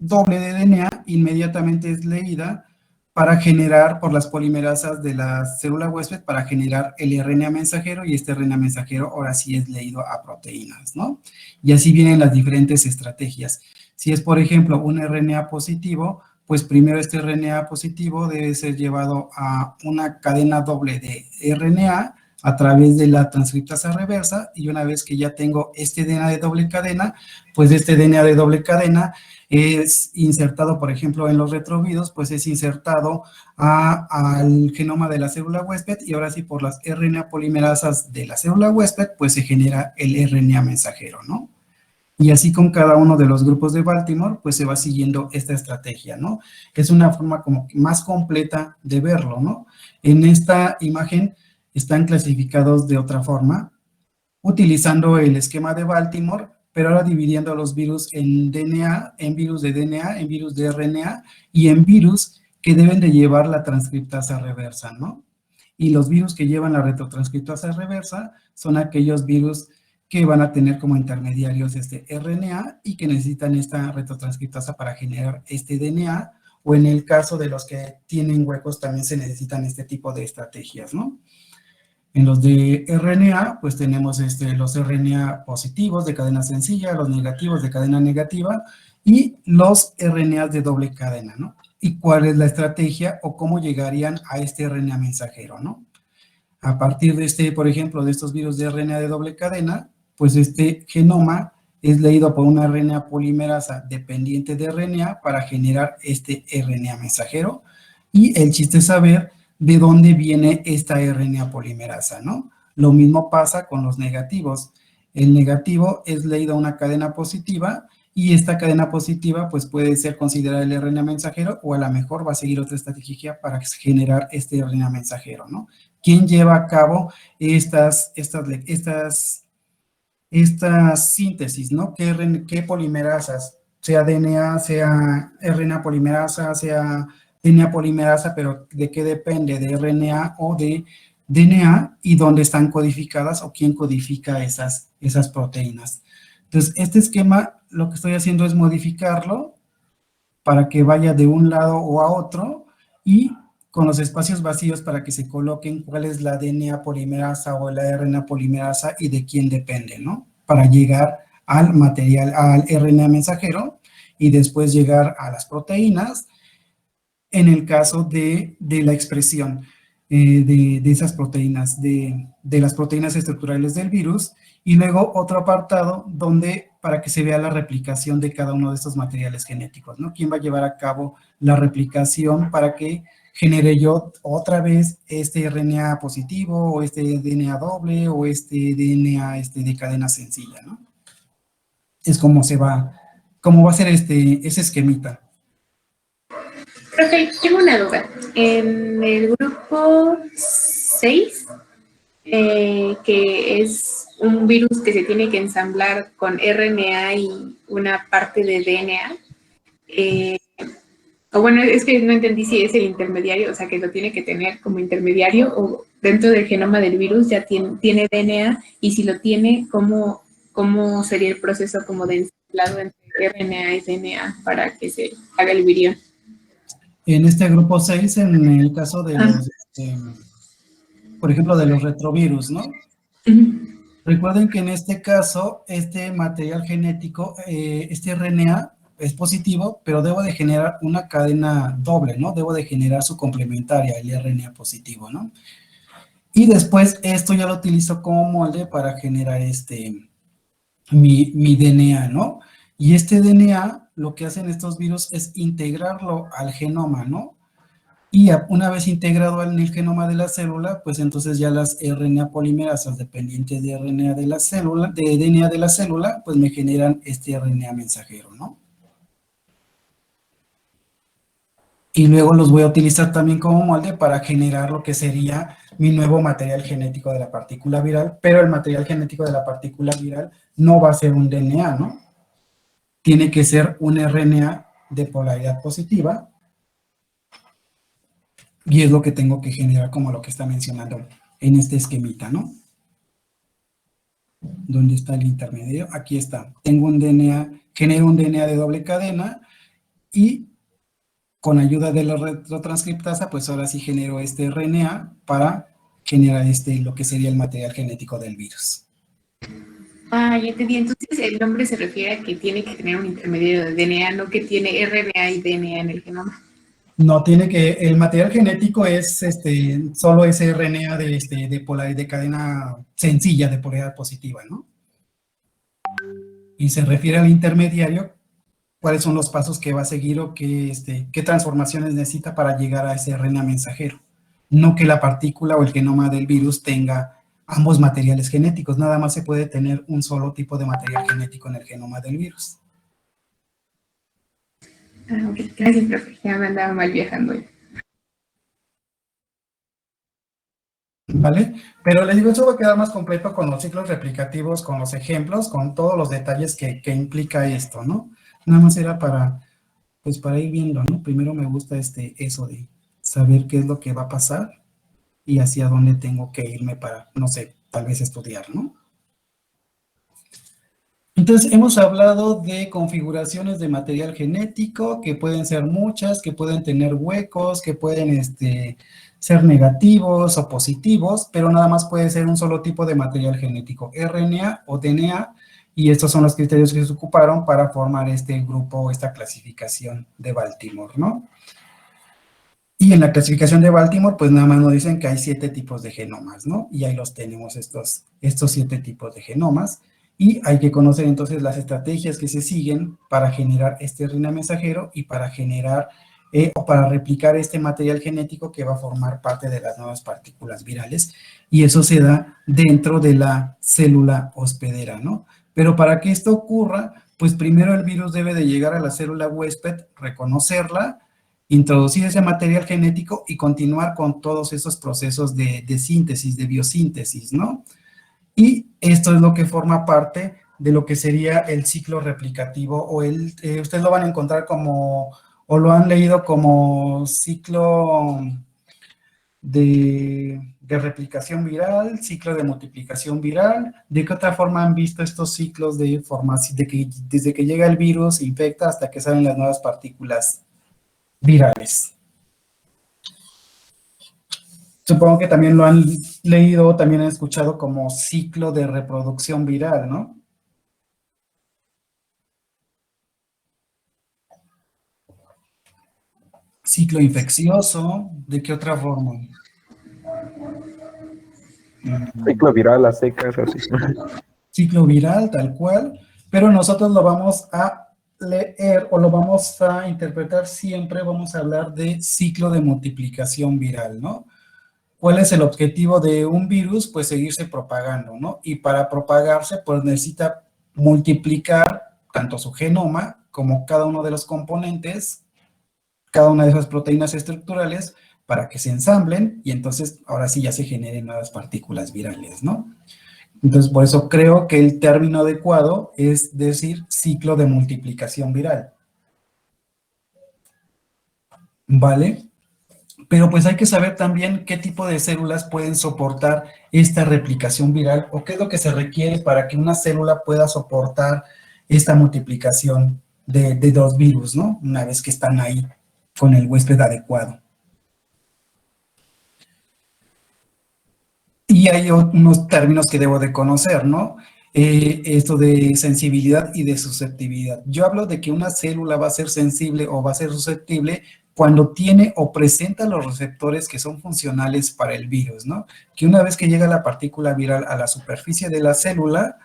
S1: doble de DNA inmediatamente es leída para generar por las polimerasas de la célula huésped para generar el RNA mensajero, y este RNA mensajero ahora sí es leído a proteínas, ¿no? Y así vienen las diferentes estrategias. Si es, por ejemplo, un RNA positivo, pues primero este RNA positivo debe ser llevado a una cadena doble de RNA a través de la transcriptasa reversa, y una vez que ya tengo este DNA de doble cadena, pues este DNA de doble cadena es insertado, por ejemplo, en los retroviros, pues es insertado al genoma de la célula huésped, y ahora sí por las RNA polimerasas de la célula huésped, pues se genera el RNA mensajero, ¿no? Y así con cada uno de los grupos de Baltimore, pues se va siguiendo esta estrategia, ¿no? Es una forma como más completa de verlo, ¿no? En esta imagen están clasificados de otra forma. utilizando el esquema de Baltimore, pero ahora dividiendo los virus en DNA, en virus de DNA, en virus de RNA y en virus que deben de llevar la transcriptasa reversa, ¿no? Y los virus que llevan la retrotranscriptasa reversa son aquellos virus que van a tener como intermediarios este RNA y que necesitan esta retrotranscriptasa para generar este DNA, o en el caso de los que tienen huecos también se necesitan este tipo de estrategias, ¿no? En los de RNA, pues tenemos los RNA positivos de cadena sencilla, los negativos de cadena negativa y los RNAs de doble cadena, ¿no? Y cuál es la estrategia o cómo llegarían a este RNA mensajero, ¿no? A partir de por ejemplo, de estos virus de RNA de doble cadena, pues este genoma es leído por una RNA polimerasa dependiente de RNA para generar este RNA mensajero. Y el chiste es saber de dónde viene esta RNA polimerasa, ¿no? Lo mismo pasa con los negativos. El negativo es leído a una cadena positiva y esta cadena positiva pues puede ser considerada el RNA mensajero o a lo mejor va a seguir otra estrategia para generar este RNA mensajero, ¿no? ¿Quién lleva a cabo estas síntesis, ¿no? ¿Qué polimerasas? Sea DNA, sea RNA polimerasa, sea DNA polimerasa, pero ¿de qué depende? ¿De RNA o de DNA? ¿Y dónde están codificadas o quién codifica esas proteínas? Entonces, este esquema lo que estoy haciendo es modificarlo para que vaya de un lado o a otro y con los espacios vacíos para que se coloquen cuál es la DNA polimerasa o la RNA polimerasa y de quién depende, ¿no? Para llegar al material, al RNA mensajero y después llegar a las proteínas en el caso de la expresión de esas proteínas, de las proteínas estructurales del virus, y luego otro apartado donde para que se vea la replicación de cada uno de estos materiales genéticos, ¿no? ¿Quién va a llevar a cabo la replicación para que genere yo otra vez este RNA positivo o este DNA doble o este DNA de cadena sencilla, ¿no? Es como cómo va a ser ese esquemita.
S2: Profe, tengo una duda. En el grupo 6, que es un virus que se tiene que ensamblar con RNA y una parte de DNA, o bueno, es que no entendí si es el intermediario, o sea, que lo tiene que tener como intermediario o dentro del genoma del virus ya tiene DNA, y si lo tiene, ¿cómo sería el proceso como de ensamblado entre RNA y DNA para que se haga el virión?
S1: En este grupo 6, en el caso de los, por ejemplo, de los retrovirus, ¿no? Recuerden que en este caso, este material genético, este RNA es positivo, pero debo de generar una cadena doble, ¿no? Debo de generar su complementaria, el RNA positivo, ¿no? Y después esto ya lo utilizo como molde para generar mi DNA, ¿no? Y este DNA, lo que hacen estos virus es integrarlo al genoma, ¿no? Y una vez integrado en el genoma de la célula, pues entonces ya las RNA polimerasas dependientes de RNA de la célula, de DNA de la célula, pues me generan este RNA mensajero, ¿no? Y luego los voy a utilizar también como molde para generar lo que sería mi nuevo material genético de la partícula viral, pero el material genético de la partícula viral no va a ser un DNA, ¿no? Tiene que ser un RNA de polaridad positiva, y es lo que tengo que generar como lo que está mencionando en este esquemita, ¿no? ¿Dónde está el intermedio? Aquí está. Tengo un DNA, genero un DNA de doble cadena y con ayuda de la retrotranscriptasa, pues ahora sí genero este RNA para generar lo que sería el material genético del virus.
S2: Ah, ya entendí. Entonces el nombre se refiere a que tiene que tener un intermediario de DNA, no que tiene RNA y DNA en el genoma.
S1: No, el material genético es solo ese RNA de cadena sencilla de polaridad positiva, ¿no? Y se refiere al intermediario, cuáles son los pasos que va a seguir o qué transformaciones necesita para llegar a ese RNA mensajero. No que la partícula o el genoma del virus tenga ambos materiales genéticos, nada más se puede tener un solo tipo de material genético en el genoma del virus.
S2: Ah, ok. Gracias, profe. Ya me andaba mal viajando.
S1: ¿Vale? Pero les digo, eso va a quedar más completo con los ciclos replicativos, con los ejemplos, con todos los detalles que implica esto, ¿no? Nada más era para, pues para ir viendo, ¿no? Primero me gusta eso de saber qué es lo que va a pasar y hacia dónde tengo que irme para, no sé, tal vez estudiar, ¿no? Entonces, hemos hablado de configuraciones de material genético, que pueden ser muchas, que pueden tener huecos, que pueden ser negativos o positivos, pero nada más puede ser un solo tipo de material genético, RNA o DNA, y estos son los criterios que se ocuparon para formar este grupo, esta clasificación de Baltimore, ¿no? Y en la clasificación de Baltimore, pues nada más nos dicen que hay 7 tipos de genomas, ¿no? Y ahí los tenemos, estos 7 tipos de genomas. Y hay que conocer entonces las estrategias que se siguen para generar este RNA mensajero y para generar o para replicar este material genético que va a formar parte de las nuevas partículas virales. Y eso se da dentro de la célula hospedera, ¿no? Pero para que esto ocurra, pues primero el virus debe de llegar a la célula huésped, reconocerla, introducir ese material genético y continuar con todos esos procesos de síntesis, de biosíntesis, ¿no? Y esto es lo que forma parte de lo que sería el ciclo replicativo, o ustedes lo van a encontrar como, o lo han leído como ciclo de replicación viral, ciclo de multiplicación viral. ¿De qué otra forma han visto estos ciclos de formación, desde que llega el virus, infecta, hasta que salen las nuevas partículas virales? Supongo que también lo han leído, también han escuchado como ciclo de reproducción viral, ¿no? Ciclo infeccioso, ¿de qué otra forma?
S7: Ciclo viral a secas, así.
S1: Ciclo viral, tal cual, pero nosotros lo vamos a leer o lo vamos a interpretar siempre, vamos a hablar de ciclo de multiplicación viral, ¿no? ¿Cuál es el objetivo de un virus? Pues seguirse propagando, ¿no? Y para propagarse, pues necesita multiplicar tanto su genoma como cada uno de los componentes, cada una de esas proteínas estructurales, para que se ensamblen y entonces ahora sí ya se generen nuevas partículas virales, ¿no? Entonces, por eso creo que el término adecuado es decir ciclo de multiplicación viral. ¿Vale? Pero pues hay que saber también qué tipo de células pueden soportar esta replicación viral o qué es lo que se requiere para que una célula pueda soportar esta multiplicación de los virus, ¿no? Una vez que están ahí con el huésped adecuado. Y hay unos términos que debo de conocer, ¿no? Esto de sensibilidad y de susceptibilidad. Yo hablo de que una célula va a ser sensible o va a ser susceptible cuando tiene o presenta los receptores que son funcionales para el virus, ¿no? Que una vez que llega la partícula viral a la superficie de la célula,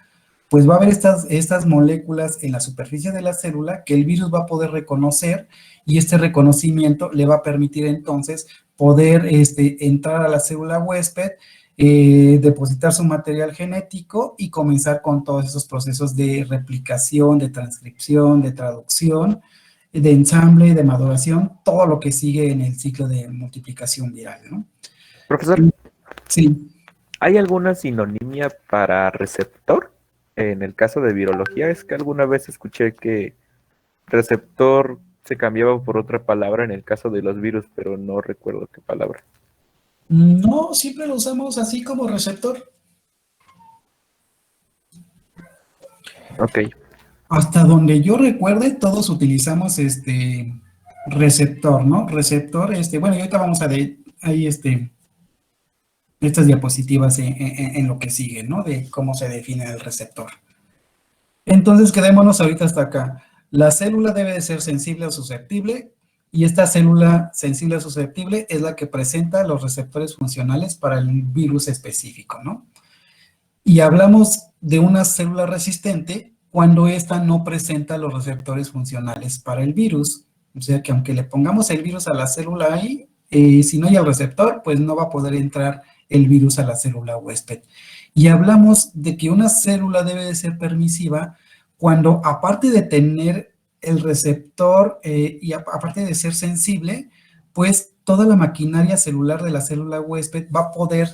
S1: pues va a haber estas moléculas en la superficie de la célula que el virus va a poder reconocer y este reconocimiento le va a permitir entonces poder entrar a la célula huésped, depositar su material genético y comenzar con todos esos procesos de replicación, de transcripción, de traducción, de ensamble, de maduración, todo lo que sigue en el ciclo de multiplicación viral, ¿no?
S7: Profesor,
S1: Sí.
S7: ¿hay alguna sinonimia para receptor? En el caso de virología, es que alguna vez escuché que receptor se cambiaba por otra palabra en el caso de los virus, pero no recuerdo qué palabra.
S1: No, siempre lo usamos así como receptor.
S7: Ok.
S1: Hasta donde yo recuerde, todos utilizamos receptor, ¿no? Receptor, bueno, y ahorita vamos a ver ahí estas diapositivas en lo que sigue, ¿no? De cómo se define el receptor. Entonces, quedémonos ahorita hasta acá. La célula debe de ser sensible o susceptible, y esta célula sensible o susceptible es la que presenta los receptores funcionales para el virus específico, ¿no? Y hablamos de una célula resistente cuando ésta no presenta los receptores funcionales para el virus. O sea que aunque le pongamos el virus a la célula ahí, si no hay el receptor, pues no va a poder entrar el virus a la célula huésped. Y hablamos de que una célula debe de ser permisiva cuando, aparte de tener el receptor y aparte de ser sensible, pues toda la maquinaria celular de la célula huésped va a poder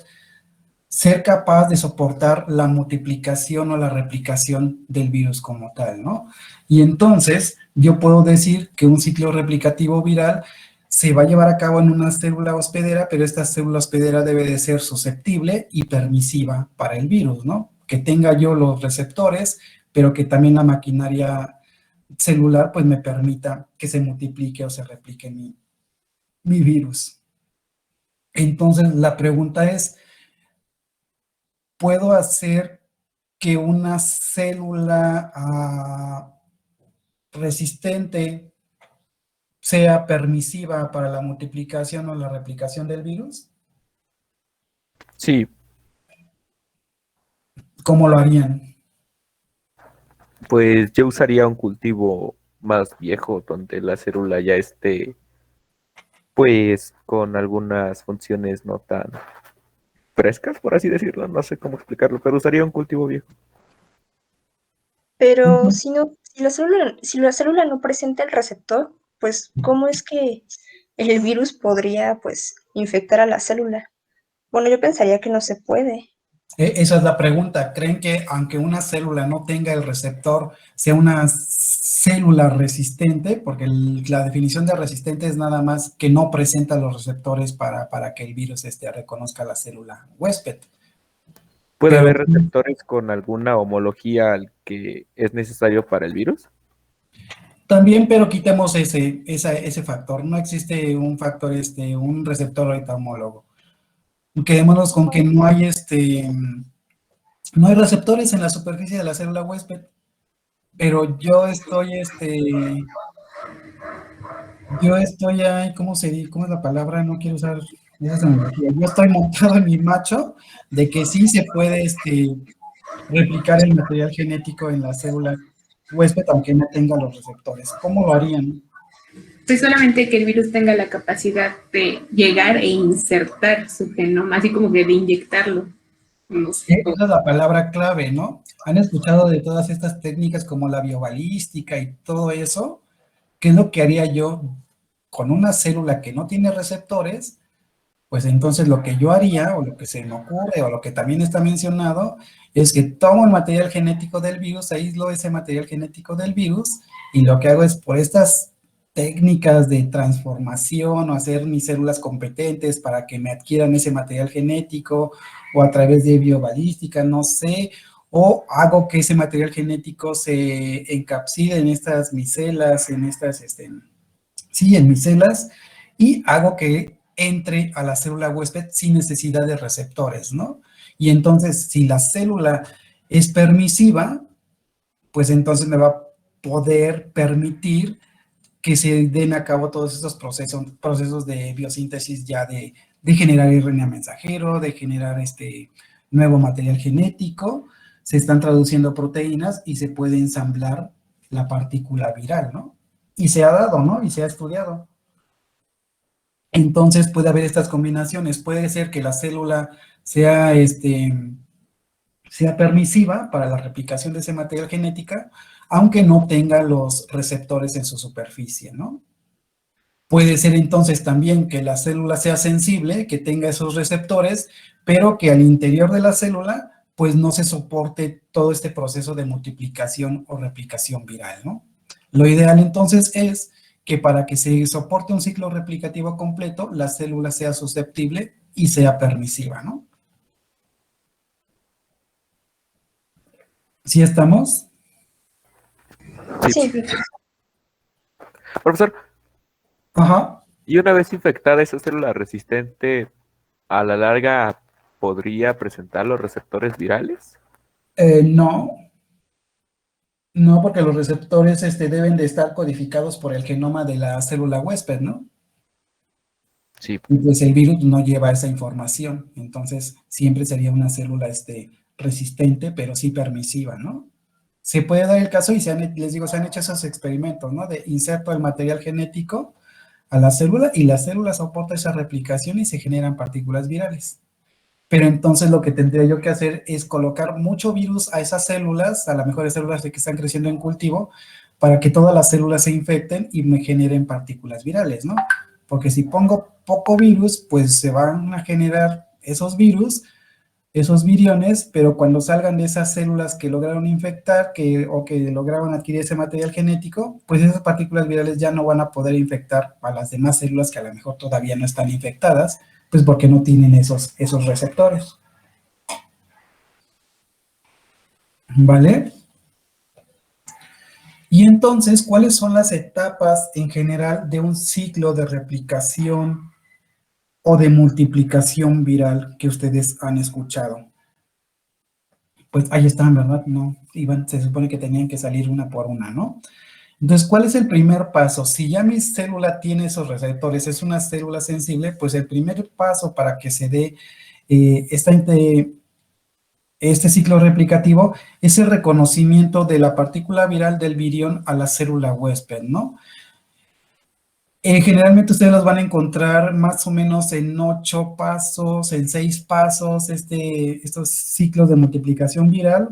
S1: ser capaz de soportar la multiplicación o la replicación del virus como tal, ¿no? Y entonces yo puedo decir que un ciclo replicativo viral se va a llevar a cabo en una célula hospedera, pero esta célula hospedera debe de ser susceptible y permisiva para el virus, ¿no? Que tenga yo los receptores, pero que también la maquinaria celular pues me permita que se multiplique o se replique mi virus. Entonces la pregunta es, ¿puedo hacer que una célula resistente sea permisiva para la multiplicación o la replicación del virus?
S7: Sí,
S1: ¿Cómo lo harían?
S7: pues yo usaría un cultivo más viejo donde la célula ya esté, pues, con algunas funciones no tan frescas, por así decirlo. No sé cómo explicarlo, pero usaría un cultivo viejo.
S9: Pero si no, si la célula no presenta el receptor, pues ¿cómo es que el virus podría pues infectar a la célula? Bueno, yo pensaría que no se puede.
S1: Esa es la pregunta. ¿Creen que aunque una célula no tenga el receptor, sea una célula resistente? Porque la definición de resistente es nada más que no presenta los receptores para que el virus reconozca la célula huésped.
S7: ¿Puede
S1: Pero-
S7: haber receptores con alguna homología al que es necesario para el virus?
S1: También, pero quitemos ese factor. No existe un factor, un receptor ahorita homólogo. Quedémonos con que no hay no hay receptores en la superficie de la célula huésped, pero yo estoy ahí, ¿cómo se dice? ¿Cómo es la palabra? No quiero usar esa tecnología. Yo estoy montado en mi macho de que sí se puede replicar el material genético en la célula huésped, aunque no tenga los receptores. ¿Cómo lo harían?
S2: Pues solamente que el virus tenga la capacidad de llegar e insertar su genoma, así como que de inyectarlo. No sé.
S1: Esa es la palabra clave, ¿no? ¿Han escuchado de todas estas técnicas como la biobalística y todo eso? ¿Qué es lo que haría yo con una célula que no tiene receptores? Pues entonces lo que yo haría, o lo que se me ocurre, o lo que también está mencionado, es que tomo el material genético del virus, aíslo ese material genético del virus, y lo que hago es por estas técnicas de transformación o hacer mis células competentes para que me adquieran ese material genético, o a través de biobalística, no sé, o hago que ese material genético se encapsule en estas micelas, en micelas, y hago que entre a la célula huésped sin necesidad de receptores, ¿no? Y entonces, si la célula es permisiva, pues entonces me va a poder permitir que se den a cabo todos estos procesos de biosíntesis ya de generar RNA mensajero, de generar nuevo material genético, se están traduciendo proteínas y se puede ensamblar la partícula viral, ¿no? Y se ha dado, ¿no? Y se ha estudiado. Entonces puede haber estas combinaciones. Puede ser que la célula sea, sea permisiva para la replicación de ese material genética, aunque no tenga los receptores en su superficie, ¿no? Puede ser entonces también que la célula sea sensible, que tenga esos receptores, pero que al interior de la célula, pues no se soporte todo este proceso de multiplicación o replicación viral, ¿no? Lo ideal entonces es que para que se soporte un ciclo replicativo completo, la célula sea susceptible y sea permisiva, ¿no? ¿Sí estamos?
S9: Sí,
S7: Profesor,
S1: Ajá.
S7: y una vez infectada esa célula resistente, a la larga podría presentar los receptores virales?
S1: No. No, porque los receptores deben de estar codificados por el genoma de la célula huésped, ¿no?
S7: Sí.
S1: Y pues el virus no lleva esa información, entonces siempre sería una célula resistente, pero sí permisiva, ¿no? Se puede dar el caso y se han hecho esos experimentos, ¿no? De inserto el material genético a la célula y la célula soporta esa replicación y se generan partículas virales. Pero entonces lo que tendría yo que hacer es colocar mucho virus a esas células, a las mejores células que están creciendo en cultivo, para que todas las células se infecten y me generen partículas virales, ¿no? Porque si pongo poco virus, pues se van a generar esos virus esos viriones, pero cuando salgan de esas células que lograron infectar o que lograron adquirir ese material genético, pues esas partículas virales ya no van a poder infectar a las demás células que a lo mejor todavía no están infectadas, pues porque no tienen esos receptores. ¿Vale? Y entonces, ¿cuáles son las etapas en general de un ciclo de replicación o de multiplicación viral que ustedes han escuchado? Pues ahí están, ¿verdad? No, se supone que tenían que salir una por una, ¿no? Entonces, ¿cuál es el primer paso? Si ya mi célula tiene esos receptores, es una célula sensible, pues el primer paso para que se dé este ciclo replicativo es el reconocimiento de la partícula viral del virión a la célula huésped, ¿no? Generalmente ustedes los van a encontrar más o menos en 8 pasos, en 6 pasos, estos ciclos de multiplicación viral,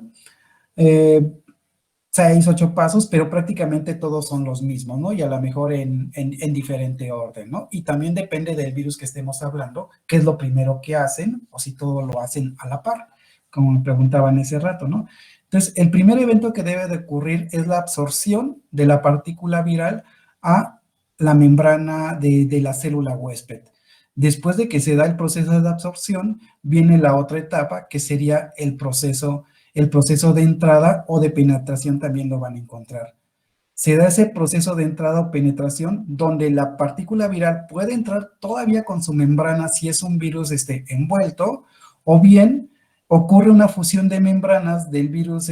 S1: 6, 8 pasos, pero prácticamente todos son los mismos, ¿no? Y a lo mejor en diferente orden, ¿no? Y también depende del virus que estemos hablando, qué es lo primero que hacen, o si todo lo hacen a la par, como me preguntaban ese rato, ¿no? Entonces, el primer evento que debe de ocurrir es la absorción de la partícula viral a la membrana de la célula huésped. Después de que se da el proceso de absorción, viene la otra etapa, que sería el proceso de entrada o de penetración, también lo van a encontrar. Se da ese proceso de entrada o penetración donde la partícula viral puede entrar todavía con su membrana si es un virus envuelto, o bien ocurre una fusión de membranas del virus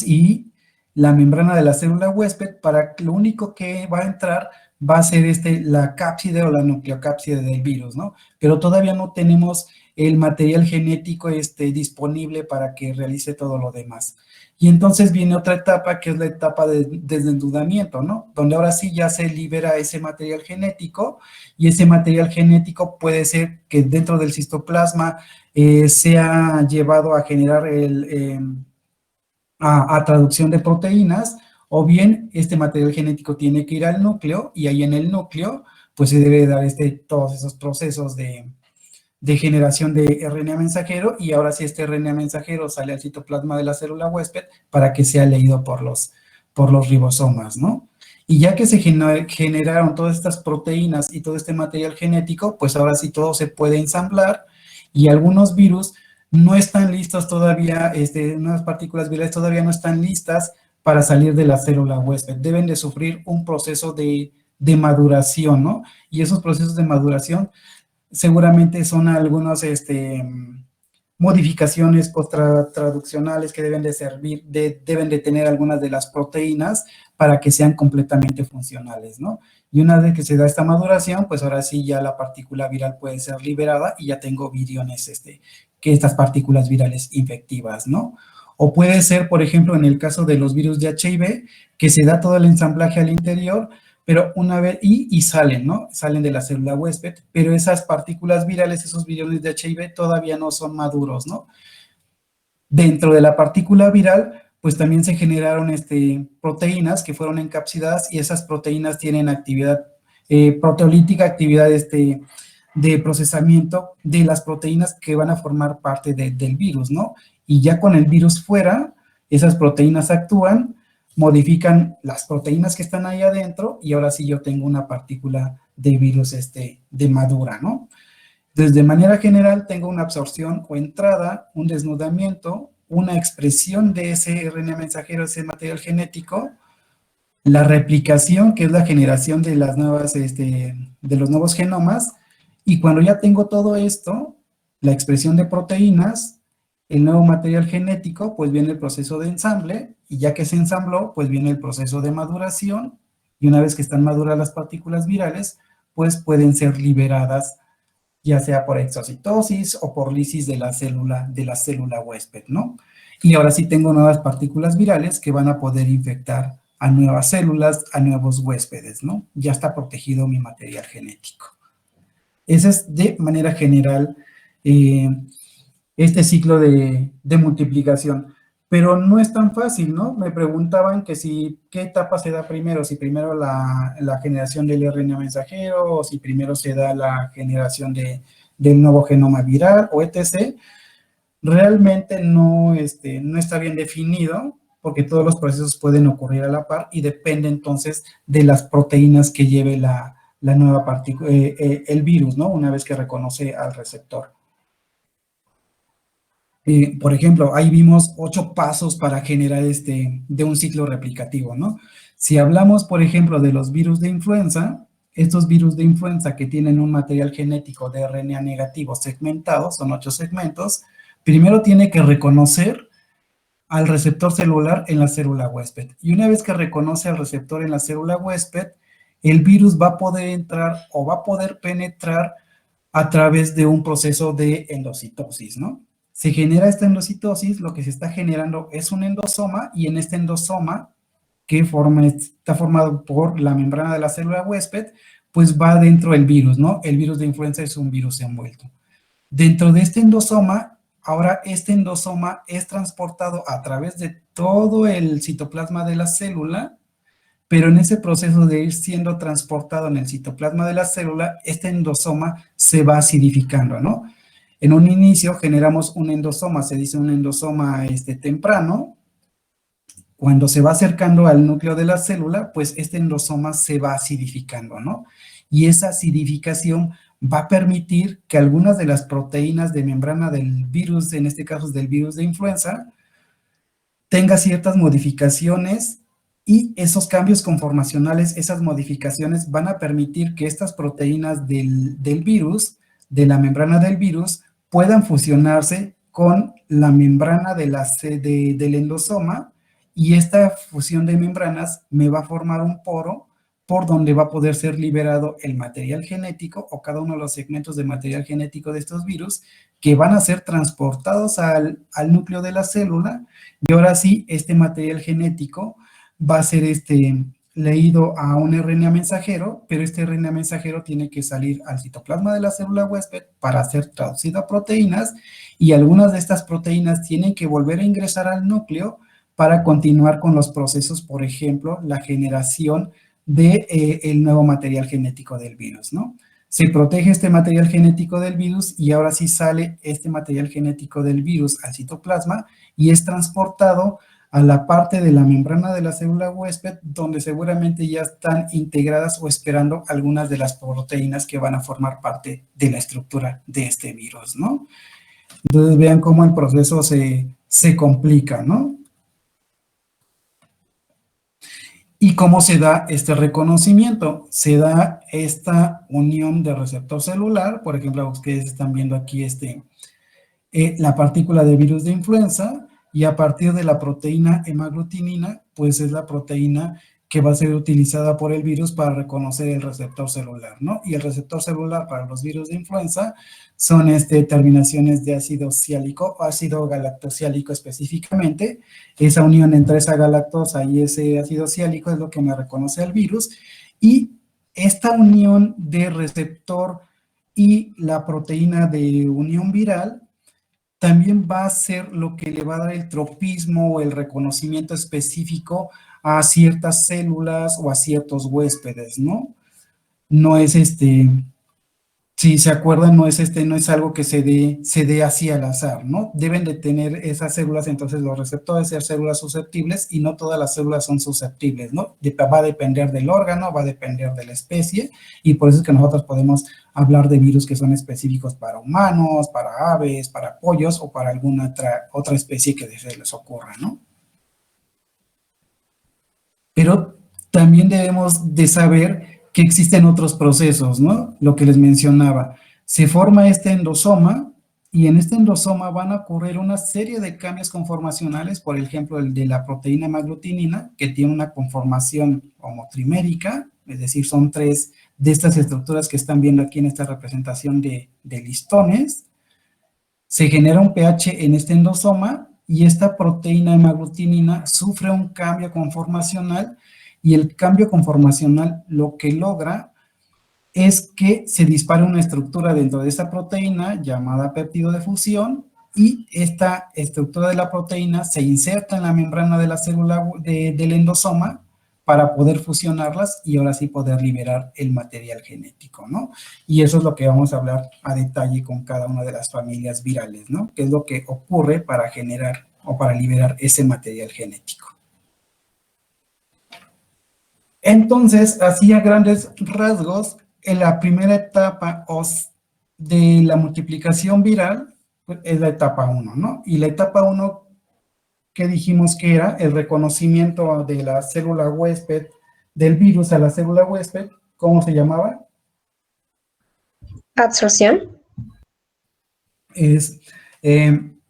S1: y la membrana de la célula huésped, para que lo único que va a entrar va a ser la cápside o la nucleocápside del virus, ¿no? Pero todavía no tenemos el material genético disponible para que realice todo lo demás. Y entonces viene otra etapa, que es la etapa de desnudamiento, ¿no? Donde ahora sí ya se libera ese material genético, y ese material genético puede ser que dentro del citoplasma sea llevado a generar a traducción de proteínas, o bien este material genético tiene que ir al núcleo, y ahí en el núcleo pues se debe dar todos esos procesos de generación de RNA mensajero, y ahora sí este RNA mensajero sale al citoplasma de la célula huésped para que sea leído por los ribosomas, ¿no? Y ya que se generaron todas estas proteínas y todo este material genético, pues ahora sí todo se puede ensamblar, y algunos virus no están listos todavía, unas partículas virales todavía no están listas para salir de la célula huésped. Deben de sufrir un proceso de maduración, ¿no? Y esos procesos de maduración seguramente son algunas modificaciones post-traduccionales que deben de servir, deben de tener algunas de las proteínas para que sean completamente funcionales, ¿no? Y una vez que se da esta maduración, pues ahora sí ya la partícula viral puede ser liberada y ya tengo viriones, que estas partículas virales infectivas, ¿no? O puede ser, por ejemplo, en el caso de los virus de HIV, que se da todo el ensamblaje al interior, pero una vez, y salen, ¿no? Salen de la célula huésped, pero esas partículas virales, esos viriones de HIV todavía no son maduros, ¿no? Dentro de la partícula viral, pues también se generaron proteínas que fueron encapsidadas, y esas proteínas tienen actividad proteolítica, actividad de procesamiento de las proteínas que van a formar parte del virus, ¿no? Y ya con el virus fuera, esas proteínas actúan, modifican las proteínas que están ahí adentro, y ahora sí yo tengo una partícula de virus de madura, ¿no? Entonces, de manera general, tengo una absorción o entrada, un desnudamiento, una expresión de ese RNA mensajero, ese material genético, la replicación, que es la generación de las nuevas, de los nuevos genomas, y cuando ya tengo todo esto, la expresión de proteínas, el nuevo material genético, pues viene el proceso de ensamble, y ya que se ensambló, pues viene el proceso de maduración, y una vez que están maduras las partículas virales, pues pueden ser liberadas, ya sea por exocitosis o por lisis de la célula huésped, ¿no? Y ahora sí tengo nuevas partículas virales que van a poder infectar a nuevas células, a nuevos huéspedes, ¿no? Ya está protegido mi material genético. Ese es de manera general este ciclo de multiplicación. Pero no es tan fácil, ¿no? Me preguntaban que qué etapa se da primero, si primero la generación del RNA mensajero, o si primero se da la generación de del nuevo genoma viral o etc., realmente no está bien definido, porque todos los procesos pueden ocurrir a la par y depende entonces de las proteínas que lleve la nueva partícula, el virus, ¿no? Una vez que reconoce al receptor. Por ejemplo, ahí vimos 8 pasos para generar de un ciclo replicativo, ¿no? Si hablamos, por ejemplo, de los virus de influenza, estos virus de influenza que tienen un material genético de RNA negativo segmentado, son 8 segmentos, primero tiene que reconocer al receptor celular en la célula huésped. Y una vez que reconoce al receptor en la célula huésped, el virus va a poder entrar o va a poder penetrar a través de un proceso de endocitosis, ¿no? Se genera esta endocitosis, lo que se está generando es un endosoma, y en este endosoma, que está formado por la membrana de la célula huésped, pues va dentro el virus, ¿no? El virus de influenza es un virus envuelto. Dentro de este endosoma, ahora este endosoma es transportado a través de todo el citoplasma de la célula, pero en ese proceso de ir siendo transportado en el citoplasma de la célula, este endosoma se va acidificando, ¿no? En un inicio generamos un endosoma, se dice un endosoma temprano. Cuando se va acercando al núcleo de la célula, pues este endosoma se va acidificando, ¿no? Y esa acidificación va a permitir que algunas de las proteínas de membrana del virus, en este caso del virus de influenza, tenga ciertas modificaciones, y esos cambios conformacionales, esas modificaciones van a permitir que estas proteínas del virus, de la membrana del virus, puedan fusionarse con la membrana del endosoma, y esta fusión de membranas me va a formar un poro por donde va a poder ser liberado el material genético o cada uno de los segmentos de material genético de estos virus, que van a ser transportados al núcleo de la célula, y ahora sí, este material genético va a ser leído a un RNA mensajero, pero este RNA mensajero tiene que salir al citoplasma de la célula huésped para ser traducido a proteínas, y algunas de estas proteínas tienen que volver a ingresar al núcleo para continuar con los procesos, por ejemplo, la generación el nuevo material genético del virus, ¿no? Se protege este material genético del virus, y ahora sí sale este material genético del virus al citoplasma y es transportado a la parte de la membrana de la célula huésped, donde seguramente ya están integradas o esperando algunas de las proteínas que van a formar parte de la estructura de este virus, ¿no? Entonces vean cómo el proceso se complica, ¿no? ¿Y cómo se da este reconocimiento? Se da esta unión de receptor celular, por ejemplo, ustedes están viendo aquí la partícula de virus de influenza, y a partir de la proteína hemaglutinina, pues es la proteína que va a ser utilizada por el virus para reconocer el receptor celular, ¿no? Y el receptor celular para los virus de influenza son terminaciones de ácido ciálico, ácido galactosiálico específicamente. Esa unión entre esa galactosa y ese ácido ciálico es lo que me reconoce al virus, y esta unión de receptor y la proteína de unión viral también va a ser lo que le va a dar el tropismo o el reconocimiento específico a ciertas células o a ciertos huéspedes, ¿no? No es si se acuerdan, no es algo que se dé así al azar, ¿no? Deben de tener esas células, entonces los receptores, ser células susceptibles, y no todas las células son susceptibles, ¿no? Va a depender del órgano, va a depender de la especie, y por eso es que nosotros podemos hablar de virus que son específicos para humanos, para aves, para pollos o para alguna otra especie que se les ocurra, ¿no? Pero también debemos de saber que existen otros procesos, ¿no? Lo que les mencionaba. Se forma este endosoma, y en este endosoma van a ocurrir una serie de cambios conformacionales, por ejemplo, el de la proteína hemaglutinina, que tiene una conformación homotrimérica, es decir, son 3 de estas estructuras que están viendo aquí en esta representación de listones. Se genera un pH en este endosoma, y esta proteína hemaglutinina sufre un cambio conformacional, y el cambio conformacional lo que logra es que se dispare una estructura dentro de esta proteína llamada péptido de fusión, y esta estructura de la proteína se inserta en la membrana de la célula del endosoma para poder fusionarlas y ahora sí poder liberar el material genético, ¿no? Y eso es lo que vamos a hablar a detalle con cada una de las familias virales, ¿no? ¿Qué es lo que ocurre para generar o para liberar ese material genético? Entonces, así a grandes rasgos, en la primera etapa de la multiplicación viral pues, es la etapa 1, ¿no? Y la etapa 1, ¿qué dijimos que era? El reconocimiento de la célula huésped, del virus a la célula huésped, ¿cómo se llamaba?
S9: Absorción.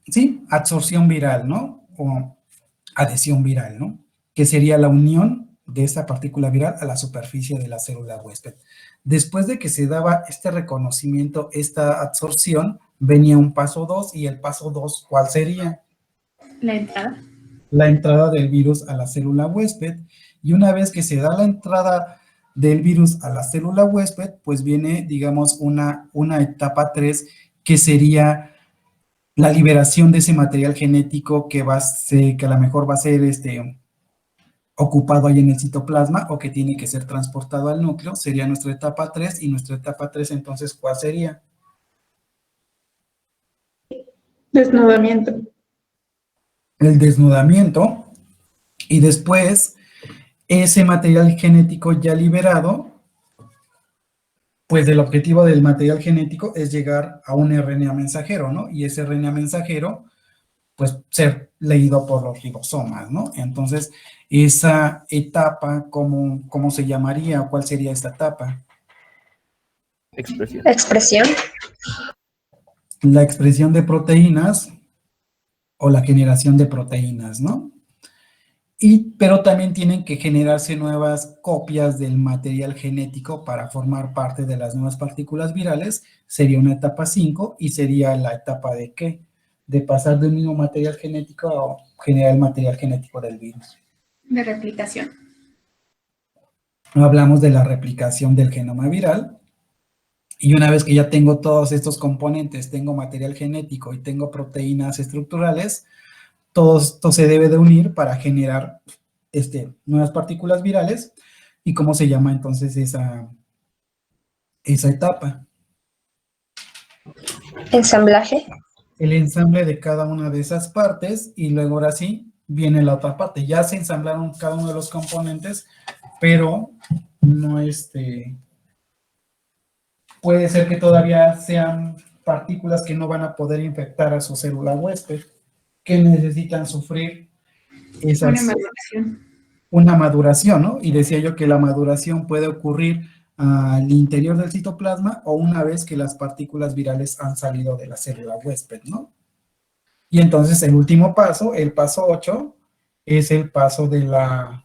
S1: Sí, absorción viral, ¿no? O adhesión viral, ¿no? Que sería la unión de esa partícula viral a la superficie de la célula huésped. Después de que se daba este reconocimiento, esta absorción, venía un paso 2, y el paso 2, ¿cuál sería?
S2: La entrada.
S1: La entrada del virus a la célula huésped, y una vez que se da la entrada del virus a la célula huésped, pues viene, digamos, una etapa 3, que sería la liberación de ese material genético que a lo mejor va a ser ocupado ahí en el citoplasma o que tiene que ser transportado al núcleo, sería nuestra etapa 3, y nuestra etapa 3, entonces, ¿cuál sería?
S5: Desnudamiento.
S1: El desnudamiento, y después ese material genético ya liberado, pues el objetivo del material genético es llegar a un RNA mensajero, ¿no? Y ese RNA mensajero, pues ser leído por los ribosomas, ¿no? Entonces, esa etapa, ¿cómo se llamaría? ¿Cuál sería esta etapa?
S7: Expresión.
S9: Expresión.
S1: La expresión de proteínas o la generación de proteínas, ¿no? Pero también tienen que generarse nuevas copias del material genético para formar parte de las nuevas partículas virales. Sería una etapa 5, y sería la etapa de ¿qué? De pasar de un mismo material genético a generar el material genético del virus.
S2: De replicación.
S1: Hablamos de la replicación del genoma viral, y una vez que ya tengo todos estos componentes, tengo material genético y tengo proteínas estructurales, todo esto se debe de unir para generar nuevas partículas virales. ¿Y cómo se llama entonces esa etapa?
S9: Ensamblaje.
S1: El ensamble de cada una de esas partes, y luego ahora sí viene la otra parte. Ya se ensamblaron cada uno de los componentes, pero no puede ser que todavía sean partículas que no van a poder infectar a su célula huésped, que necesitan sufrir una maduración, ¿no? Y decía yo que la maduración puede ocurrir al interior del citoplasma o una vez que las partículas virales han salido de la célula huésped, ¿no? Y entonces el último paso, el paso 8, es el paso de la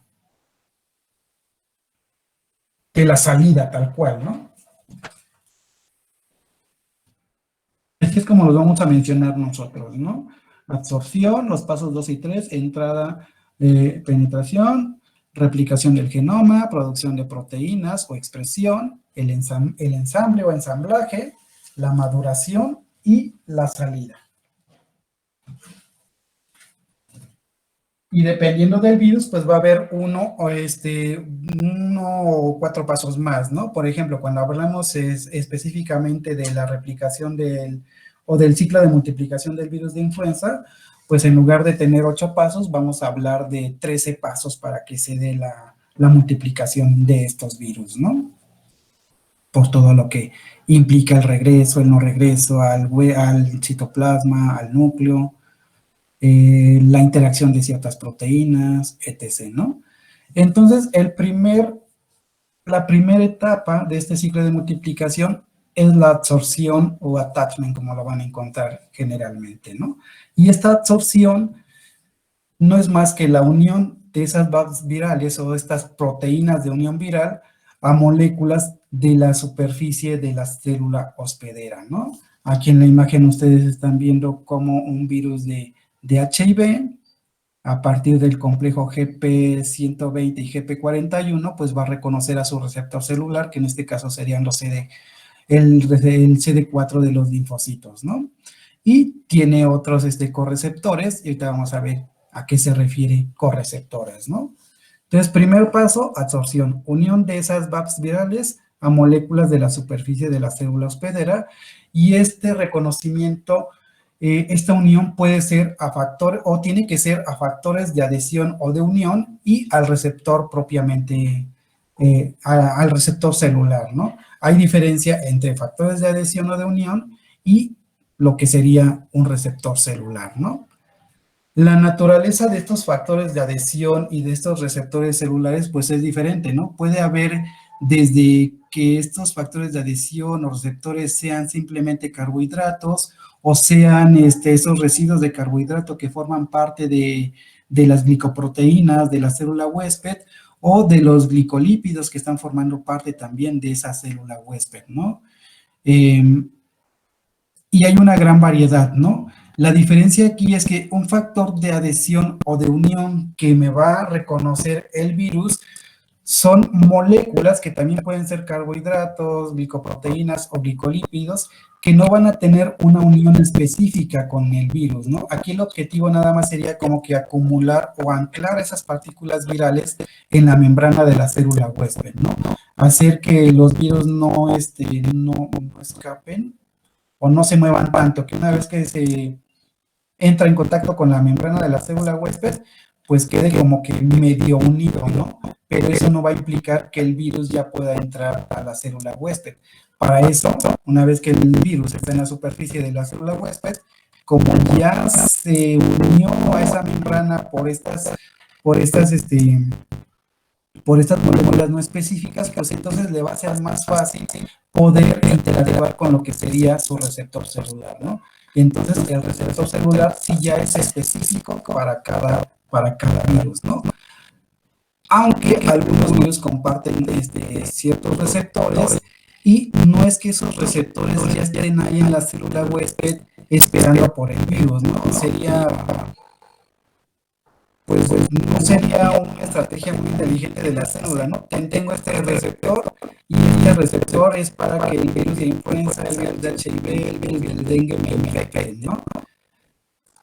S1: salida tal cual, ¿no? Este es como los vamos a mencionar nosotros, ¿no? Absorción, los pasos 2 y 3, entrada, penetración, replicación del genoma, producción de proteínas o expresión, el ensamble o ensamblaje, la maduración y la salida. Y dependiendo del virus, pues va a haber uno o 4 pasos más, ¿no? Por ejemplo, cuando hablamos específicamente de la replicación del ciclo de multiplicación del virus de influenza, pues en lugar de tener 8 pasos, vamos a hablar de 13 pasos para que se dé la multiplicación de estos virus, ¿no? Por todo lo que implica el regreso, el no regreso al citoplasma, al núcleo, la interacción de ciertas proteínas, etc., ¿no? Entonces, la primera etapa de este ciclo de multiplicación es la absorción o attachment, como lo van a encontrar generalmente, ¿no? Y esta absorción no es más que la unión de esas bases virales o estas proteínas de unión viral a moléculas de la superficie de la célula hospedera, ¿no? Aquí en la imagen ustedes están viendo como un virus de HIV, a partir del complejo GP120 y GP41, pues va a reconocer a su receptor celular, que en este caso serían el CD4 de los linfocitos, ¿no? Y tiene otros correceptores, y ahorita vamos a ver a qué se refiere correceptores, ¿no? Entonces, primer paso, absorción, unión de esas VAPs virales a moléculas de la superficie de la célula hospedera, y este reconocimiento, esta unión puede ser a factores, o tiene que ser a factores de adhesión o de unión y al receptor propiamente, al receptor celular, ¿no? Hay diferencia entre factores de adhesión o de unión y lo que sería un receptor celular, ¿no? La naturaleza de estos factores de adhesión y de estos receptores celulares, pues es diferente, ¿no? Puede haber desde que estos factores de adhesión o receptores sean simplemente carbohidratos o sean esos residuos de carbohidrato que forman parte de las glicoproteínas de la célula huésped o de los glicolípidos que están formando parte también de esa célula huésped, ¿no? Y hay una gran variedad, ¿no? La diferencia aquí es que un factor de adhesión o de unión que me va a reconocer el virus son moléculas que también pueden ser carbohidratos, glicoproteínas o glicolípidos que no van a tener una unión específica con el virus, ¿no? Aquí el objetivo nada más sería como que acumular o anclar esas partículas virales en la membrana de la célula huésped, ¿no? Hacer que los virus no escapen o no se muevan tanto, que una vez que se entra en contacto con la membrana de la célula huésped, pues quede como que medio unido, ¿no? Pero eso no va a implicar que el virus ya pueda entrar a la célula huésped. Para eso, una vez que el virus está en la superficie de la célula huésped, como ya se unió a esa membrana por estas moléculas no específicas, pues entonces le va a ser más fácil poder interactuar con lo que sería su receptor celular, ¿no? Y entonces el receptor celular sí ya es específico para cada virus, ¿no? Aunque algunos virus comparten ciertos receptores y no es que esos receptores ya estén ahí en la célula huésped esperando por el virus, ¿no? Sería... pues no sería una estrategia muy inteligente de la célula, ¿no? Tengo este receptor y este receptor es para que el virus de influenza, el virus de HIV, el virus del dengue me infecten, ¿no?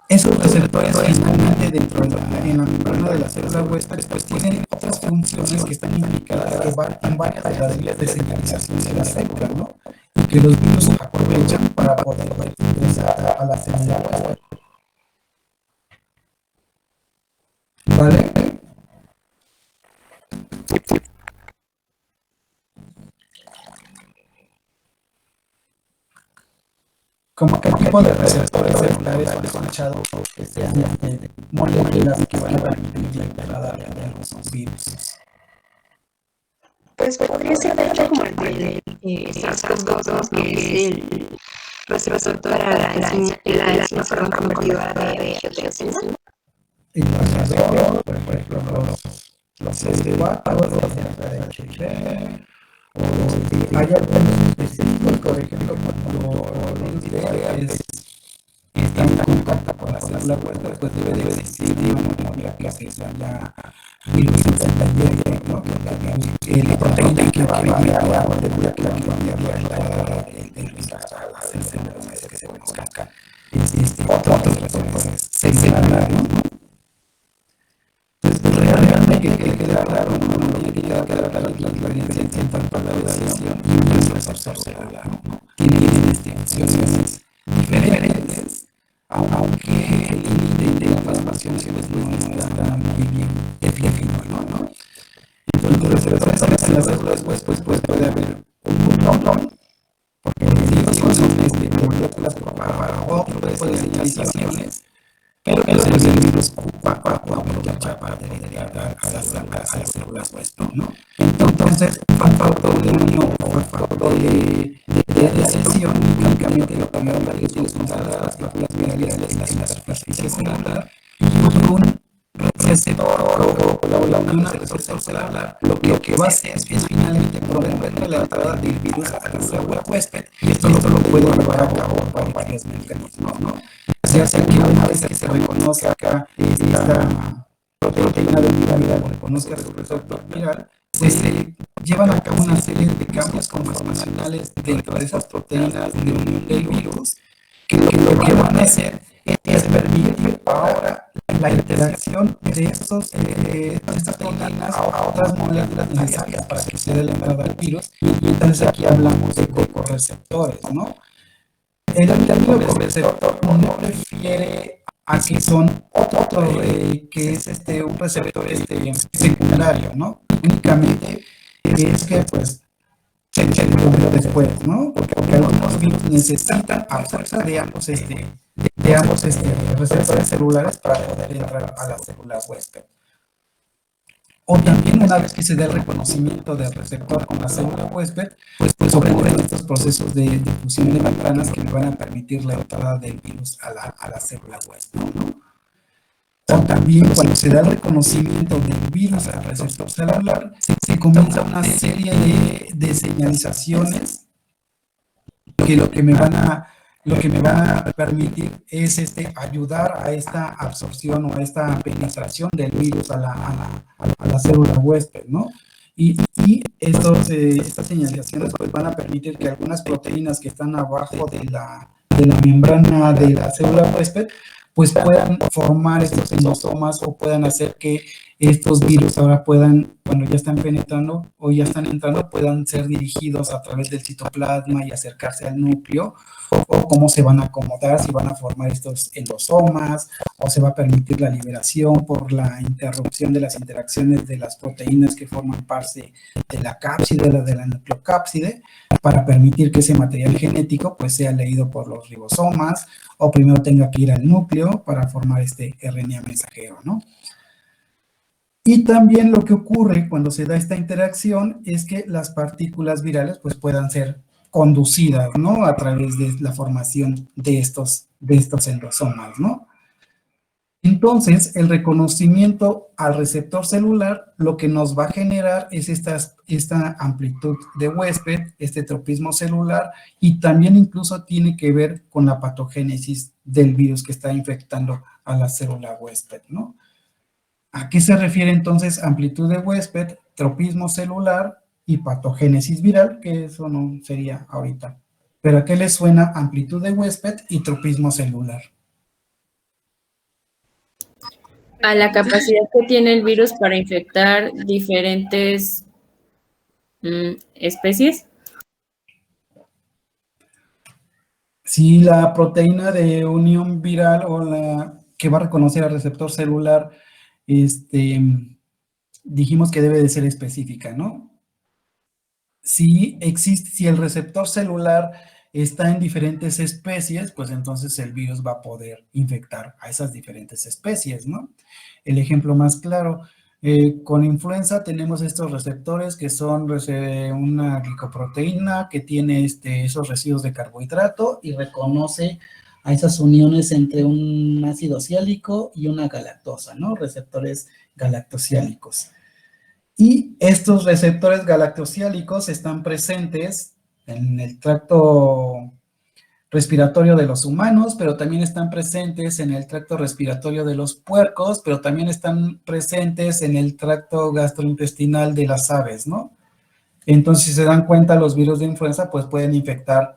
S1: Esos receptores finalmente dentro de en la membrana de la célula huésped pues tienen otras funciones que están implicadas que van en varias de las vías de señalización de la célula, ¿no? Y que los virus aprovechan para poder ingresar a la célula huésped. ¿Vale? Como qué tipo de receptores celulares han escuchado que sean moléculas que van a permitir la entrada de algunos virus.
S9: Pues podría ser de hecho como el de SARS-CoV-2, que es el receptor para la enzima convertidora de angiotensina.
S1: Y los por ejemplo, los CD4, los de HIV, o hay algunos específicos, por ejemplo, cuando los virus están en contacto con la célula huésped, pues debe de existir una molécula que se llama virus intermediario, ¿no? La proteína que va a enviar la molécula que va a enviar el virus a las células que se conozcan. Otros receptores secundarios, ¿no? Entonces, realmente que queda claro, ¿no? Que queda claro la diferencia entre la adhesión y un receptor celular, ¿no? Tienen funciones diferentes, aunque el límite de las funciones no está muy bien definido, ¿no? Entonces, los receptores en las células, pues puede haber un montón, porque son moléculas para otro tipo de señalizaciones, pero que el virus ocupa para llegar a las células huésped, ¿no? Entonces, un factor de unión o un factor de adhesión únicamente lo que van a utilizar las partículas virales en la superficie celular y un receptor o la unión al receptor celular lo que va a hacer es finalmente promover la entrada del virus a la célula huésped, y esto lo puede llevar a cabo por varios mecanismos, ¿no? Se hace que una vez que se reconozca esta proteína de viral, o reconozca el receptor viral, pues se llevan a cabo una serie de cambios conformacionales dentro de esas proteínas de unión del virus, que lo que van a hacer es permitir ahora la la interacción de estas proteínas a otras moléculas necesarias para que se dé la entrada al virus. Y entonces aquí hablamos de coreceptores, ¿no? El término coreceptor no refiere a que son que es un receptor secundario, ¿no? Únicamente es que pues se descubrió después, ¿no? Porque algunos virus necesitan a fuerza de ambos receptores celulares para poder entrar a la célula huésped. O también una vez que se dé el reconocimiento del receptor con la célula huésped, pues ocurren estos procesos de difusión de membranas que me van a permitir la entrada del virus a la célula huésped, ¿no? O también cuando se da el reconocimiento del virus al receptor celular, se comienza una serie de señalizaciones que lo que me van a permitir es ayudar a esta absorción o a esta penetración del virus a la célula huésped, ¿no? Y estas señalizaciones pues, van a permitir que algunas proteínas que están abajo de la membrana de la célula huésped pues puedan formar estos endosomas o puedan hacer que estos virus ahora puedan, cuando ya están penetrando o ya están entrando, puedan ser dirigidos a través del citoplasma y acercarse al núcleo, o cómo se van a acomodar, si van a formar estos endosomas, o se va a permitir la liberación por la interrupción de las interacciones de las proteínas que forman parte de la cápside, de la nucleocápside, para permitir que ese material genético pues sea leído por los ribosomas, o primero tenga que ir al núcleo para formar este RNA mensajero, ¿no? Y también lo que ocurre cuando se da esta interacción es que las partículas virales pues puedan ser conducidas, ¿no? A través de la formación de estos endosomas, ¿no? Entonces, el reconocimiento al receptor celular lo que nos va a generar es esta amplitud de huésped, este tropismo celular, y también incluso tiene que ver con la patogénesis del virus que está infectando a la célula huésped, ¿no? ¿A qué se refiere entonces amplitud de huésped, tropismo celular y patogénesis viral? Que eso no sería ahorita. ¿Pero a qué le suena amplitud de huésped y tropismo celular?
S6: A la capacidad que tiene el virus para infectar diferentes especies.
S1: Si la proteína de unión viral o la que va a reconocer al receptor celular, dijimos que debe de ser específica, ¿no? Si el receptor celular está en diferentes especies, pues entonces el virus va a poder infectar a esas diferentes especies, ¿no? El ejemplo más claro, con influenza tenemos estos receptores que son una glicoproteína que tiene esos residuos de carbohidrato y reconoce a esas uniones entre un ácido siálico y una galactosa, ¿no? Receptores galactosiálicos. Y estos receptores galactosiálicos están presentes en el tracto respiratorio de los humanos, pero también están presentes en el tracto respiratorio de los puercos, pero también están presentes en el tracto gastrointestinal de las aves, ¿no? Entonces, si se dan cuenta, los virus de influenza pues pueden infectar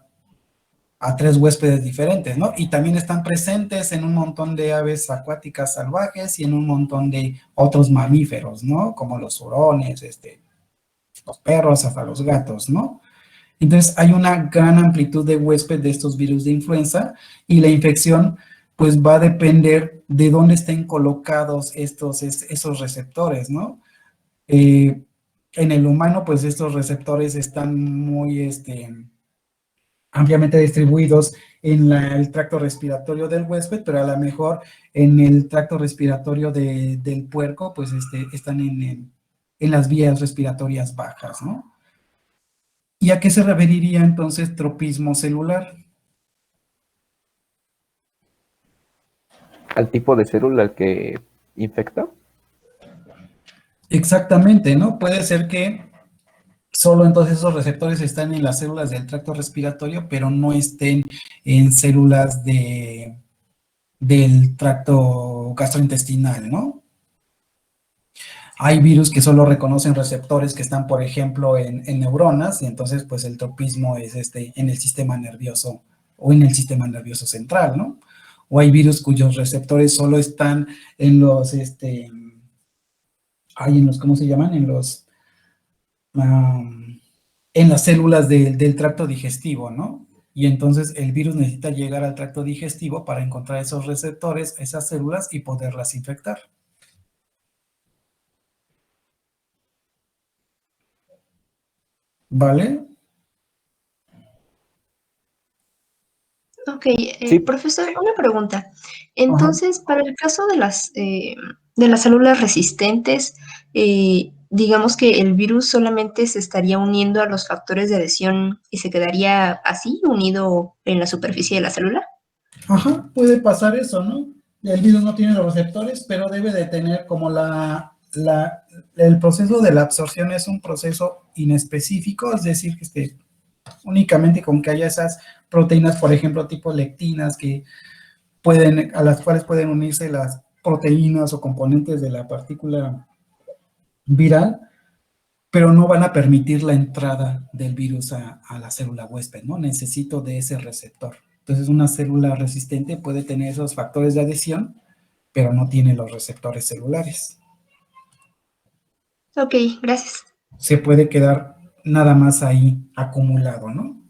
S1: a 3 huéspedes diferentes, ¿no? Y también están presentes en un montón de aves acuáticas salvajes y en un montón de otros mamíferos, ¿no? Como los hurones, los perros, hasta los gatos, ¿no? Entonces, hay una gran amplitud de huésped de estos virus de influenza y la infección, pues, va a depender de dónde estén colocados esos receptores, ¿no? En el humano, pues, estos receptores están muy, ampliamente distribuidos en el tracto respiratorio del huésped, pero a lo mejor en el tracto respiratorio del puerco, pues están en las vías respiratorias bajas, ¿no? ¿Y a qué se referiría entonces tropismo celular?
S7: ¿Al tipo de célula que infecta?
S1: Exactamente, ¿no? Puede ser que solo entonces esos receptores están en las células del tracto respiratorio, pero no estén en células del tracto gastrointestinal, ¿no? Hay virus que solo reconocen receptores que están, por ejemplo, en neuronas, y entonces, pues, el tropismo es en el sistema nervioso o en el sistema nervioso central, ¿no? o hay virus cuyos receptores solo están en los, ¿cómo se llaman? En las células del tracto digestivo, ¿no? Y entonces el virus necesita llegar al tracto digestivo para encontrar esos receptores, esas células y poderlas infectar. ¿Vale?
S9: Ok,
S7: Sí.
S9: profesor, una pregunta. Entonces, para el caso de las células resistentes, digamos que el virus solamente se estaría uniendo a los factores de adhesión y se quedaría así, unido en la superficie de la célula.
S1: Ajá, puede pasar eso, ¿no? El virus no tiene los receptores, pero debe de tener como el proceso de la absorción es un proceso inespecífico, es decir, que únicamente con que haya esas proteínas, por ejemplo, tipo lectinas, a las cuales pueden unirse las proteínas o componentes de la partícula viral, pero no van a permitir la entrada del virus a la célula huésped, ¿no? Necesito de ese receptor. Entonces, una célula resistente puede tener esos factores de adhesión, pero no tiene los receptores celulares.
S9: Ok, gracias.
S1: Se puede quedar nada más ahí acumulado, ¿no?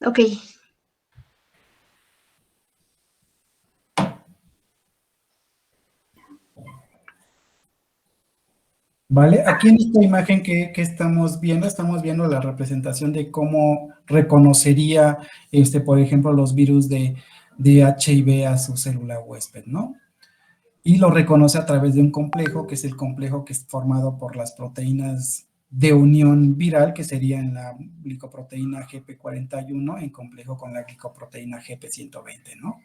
S9: Ok.
S1: ¿Vale? Aquí en esta imagen que estamos viendo la representación de cómo reconocería, por ejemplo, los virus de HIV a su célula huésped, ¿no? Y lo reconoce a través de un complejo, que es el complejo que es formado por las proteínas de unión viral, que serían la glicoproteína GP41 en complejo con la glicoproteína GP120, ¿no?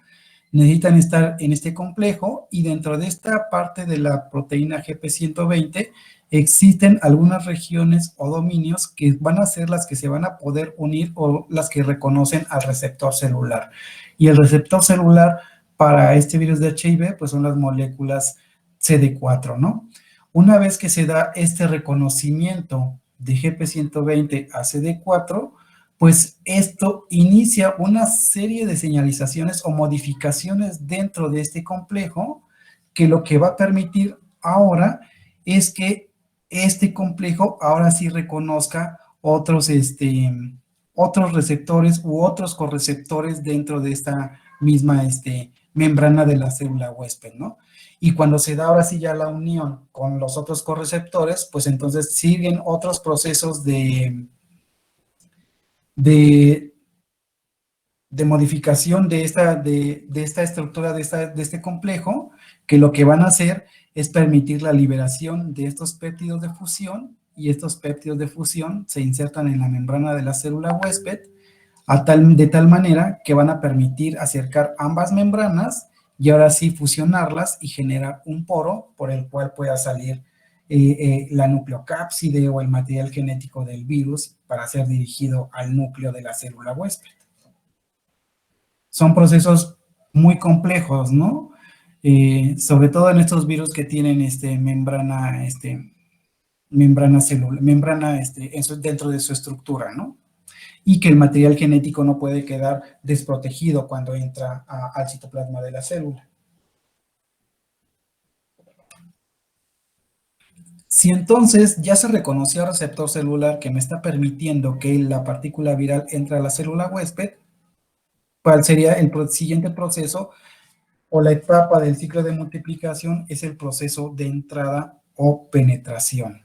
S1: Necesitan estar en este complejo y dentro de esta parte de la proteína GP120 existen algunas regiones o dominios que van a ser las que se van a poder unir o las que reconocen al receptor celular. Y el receptor celular para este virus de HIV, pues son las moléculas CD4, ¿no? Una vez que se da este reconocimiento de GP120 a CD4, pues esto inicia una serie de señalizaciones o modificaciones dentro de este complejo que lo que va a permitir ahora es que este complejo ahora sí reconozca otros receptores u otros correceptores dentro de esta misma membrana de la célula huésped, ¿no? Y cuando se da ahora sí ya la unión con los otros correceptores, pues entonces siguen otros procesos de modificación de esta estructura, de este complejo, que lo que van a hacer es permitir la liberación de estos péptidos de fusión, y estos péptidos de fusión se insertan en la membrana de la célula huésped de tal manera que van a permitir acercar ambas membranas y ahora sí fusionarlas y generar un poro por el cual pueda salir la nucleocápside o el material genético del virus para ser dirigido al núcleo de la célula huésped. Son procesos muy complejos, ¿no? Sobre todo en estos virus que tienen membrana dentro de su estructura, ¿no? Y que el material genético no puede quedar desprotegido cuando entra al citoplasma de la célula. Si entonces ya se reconoció el receptor celular que me está permitiendo que la partícula viral entre a la célula huésped, ¿cuál sería el siguiente proceso o la etapa del ciclo de multiplicación? Es el proceso de entrada o penetración.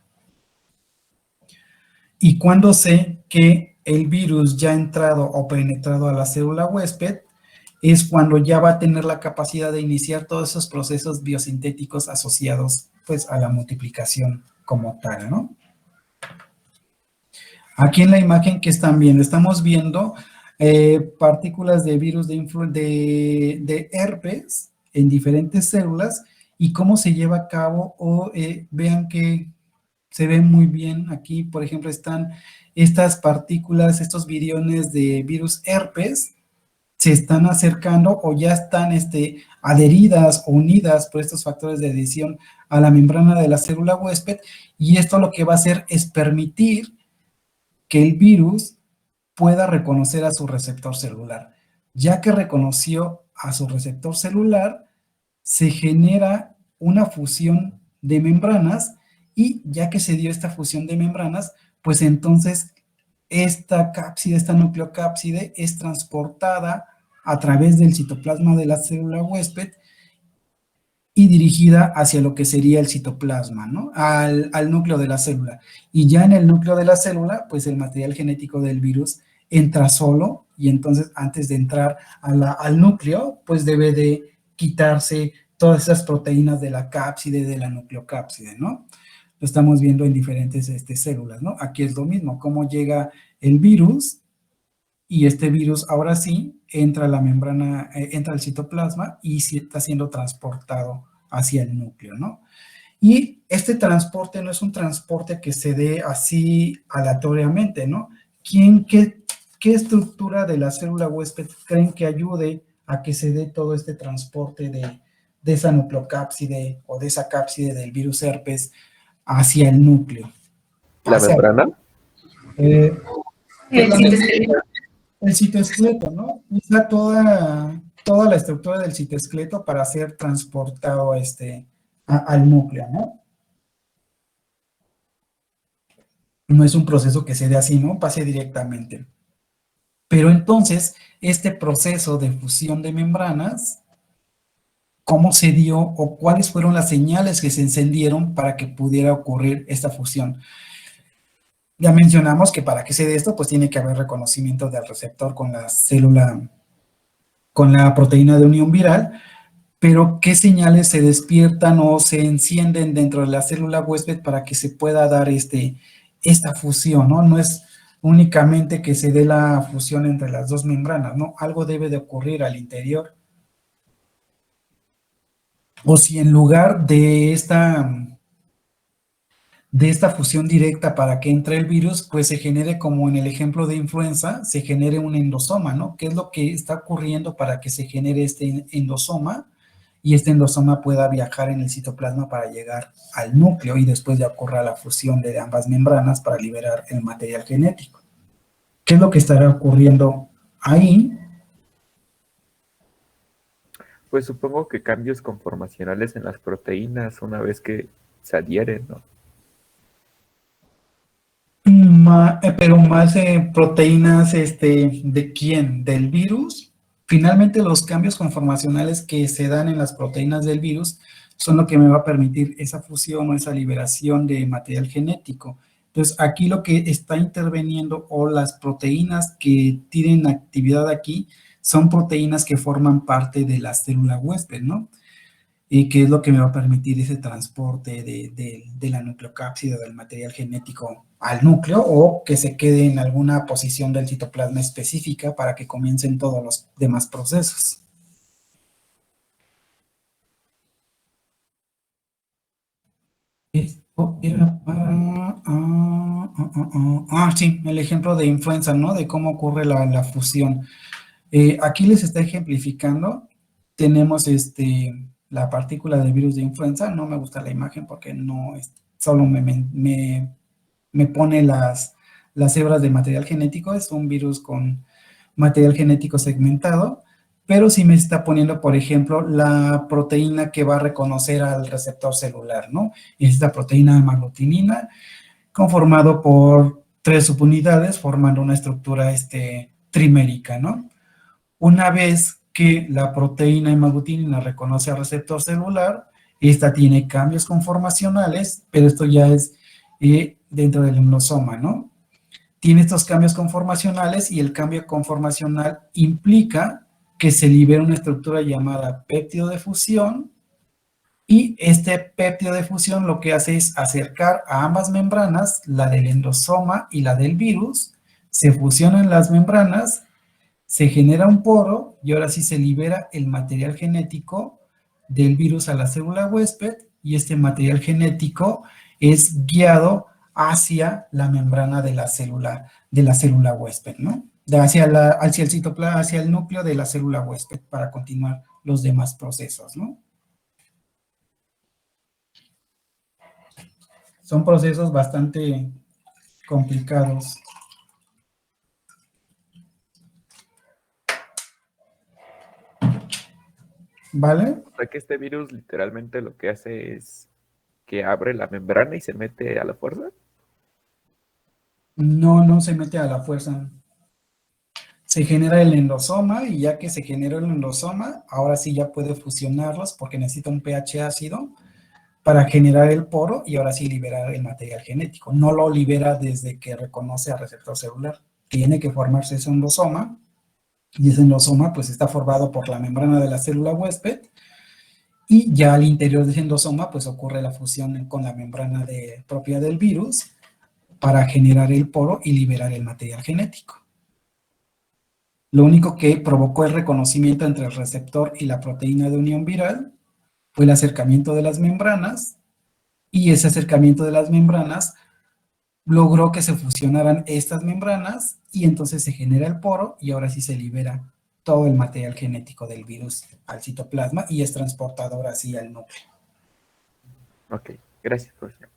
S1: Y cuando sé que el virus ya ha entrado o penetrado a la célula huésped, es cuando ya va a tener la capacidad de iniciar todos esos procesos biosintéticos asociados pues a la multiplicación como tal, ¿no? Aquí en la imagen que están viendo, estamos viendo partículas de virus de herpes en diferentes células y cómo se lleva a cabo, vean que se ve muy bien aquí, por ejemplo, están estas partículas, estos viriones de virus herpes, se están acercando o ya están adheridas o unidas por estos factores de adhesión a la membrana de la célula huésped, y esto lo que va a hacer es permitir que el virus pueda reconocer a su receptor celular. Ya que reconoció a su receptor celular, se genera una fusión de membranas y ya que se dio esta fusión de membranas, pues entonces esta cápside, esta nucleocápside es transportada a través del citoplasma de la célula huésped y dirigida hacia lo que sería el citoplasma, ¿no? Al núcleo de la célula. Y ya en el núcleo de la célula, pues el material genético del virus entra solo y entonces antes de entrar al núcleo, pues debe de quitarse todas esas proteínas de la cápside, de la nucleocápside, ¿no? Lo estamos viendo en diferentes células, ¿no? Aquí es lo mismo, cómo llega el virus y este virus ahora sí entra a la membrana, entra al citoplasma y sí está siendo transportado hacia el núcleo, ¿no? Y este transporte no es un transporte que se dé así aleatoriamente, ¿no? ¿Qué estructura de la célula huésped creen que ayude a que se dé todo este transporte de esa nucleocápside o de esa cápside del virus herpes hacia el núcleo?
S7: ¿La membrana?
S2: El citoesqueleto.
S1: El citoesqueleto, ¿no? Usa toda la estructura del citoesqueleto para ser transportado al núcleo, ¿no? No es un proceso que se dé así, ¿no? Pase directamente. Pero entonces, este proceso de fusión de membranas, ¿cómo se dio o cuáles fueron las señales que se encendieron para que pudiera ocurrir esta fusión? Ya mencionamos que para que se dé esto, pues tiene que haber reconocimiento del receptor con la célula, con la proteína de unión viral, pero ¿qué señales se despiertan o se encienden dentro de la célula huésped para que se pueda dar esta fusión, ¿no? No es únicamente que se dé la fusión entre las dos membranas, ¿no? Algo debe de ocurrir al interior. O si en lugar de esta fusión directa para que entre el virus, pues se genere, como en el ejemplo de influenza, se genere un endosoma, ¿no? ¿Qué es lo que está ocurriendo para que se genere este endosoma? Y este endosoma pueda viajar en el citoplasma para llegar al núcleo y después ya ocurra la fusión de ambas membranas para liberar el material genético. ¿Qué es lo que estará ocurriendo ahí?
S7: Pues supongo que cambios conformacionales en las proteínas una vez que se adhieren, ¿no?
S1: Pero más proteínas, ¿de quién? ¿Del virus? Finalmente los cambios conformacionales que se dan en las proteínas del virus son lo que me va a permitir esa fusión o esa liberación de material genético. Entonces, aquí lo que está interviniendo o las proteínas que tienen actividad aquí son proteínas que forman parte de la célula huésped, ¿no? Y que es lo que me va a permitir ese transporte de la nucleocápside del material genético al núcleo o que se quede en alguna posición del citoplasma específica para que comiencen todos los demás procesos. Esto era para... sí, el ejemplo de influenza, ¿no? De cómo ocurre la fusión. Aquí les está ejemplificando. Tenemos la partícula del virus de influenza. No me gusta la imagen porque no solo me pone las hebras de material genético. Es un virus con material genético segmentado, pero sí me está poniendo, por ejemplo, la proteína que va a reconocer al receptor celular, ¿no? Es esta proteína de hemaglutinina, conformado por 3 subunidades, formando una estructura trimérica, ¿no? Una vez que la proteína hemaglutinina reconoce al receptor celular, esta tiene cambios conformacionales, pero esto ya es dentro del endosoma, ¿no? Tiene estos cambios conformacionales y el cambio conformacional implica que se libera una estructura llamada péptido de fusión y este péptido de fusión lo que hace es acercar a ambas membranas, la del endosoma y la del virus, se fusionan las membranas, se genera un poro y ahora sí se libera el material genético del virus a la célula huésped y este material genético es guiado hacia la membrana de la célula huésped, ¿no? Hacia el citoplasma, hacia el núcleo de la célula huésped para continuar los demás procesos, ¿no? Son procesos bastante complicados. ¿vale?
S7: O sea que este virus literalmente lo que hace es que abre la membrana y se mete a la fuerza.
S1: No, no se mete a la fuerza. Se genera el endosoma y ya que se generó el endosoma, ahora sí ya puede fusionarlos porque necesita un pH ácido para generar el poro y ahora sí liberar el material genético. No lo libera desde que reconoce al receptor celular. Tiene que formarse ese endosoma y ese endosoma pues está formado por la membrana de la célula huésped y ya al interior de ese endosoma pues ocurre la fusión con la membrana propia del virus para generar el poro y liberar el material genético. Lo único que provocó el reconocimiento entre el receptor y la proteína de unión viral fue el acercamiento de las membranas, y ese acercamiento de las membranas logró que se fusionaran estas membranas y entonces se genera el poro y ahora sí se libera todo el material genético del virus al citoplasma y es transportador así al núcleo.
S7: Ok, gracias, profesor.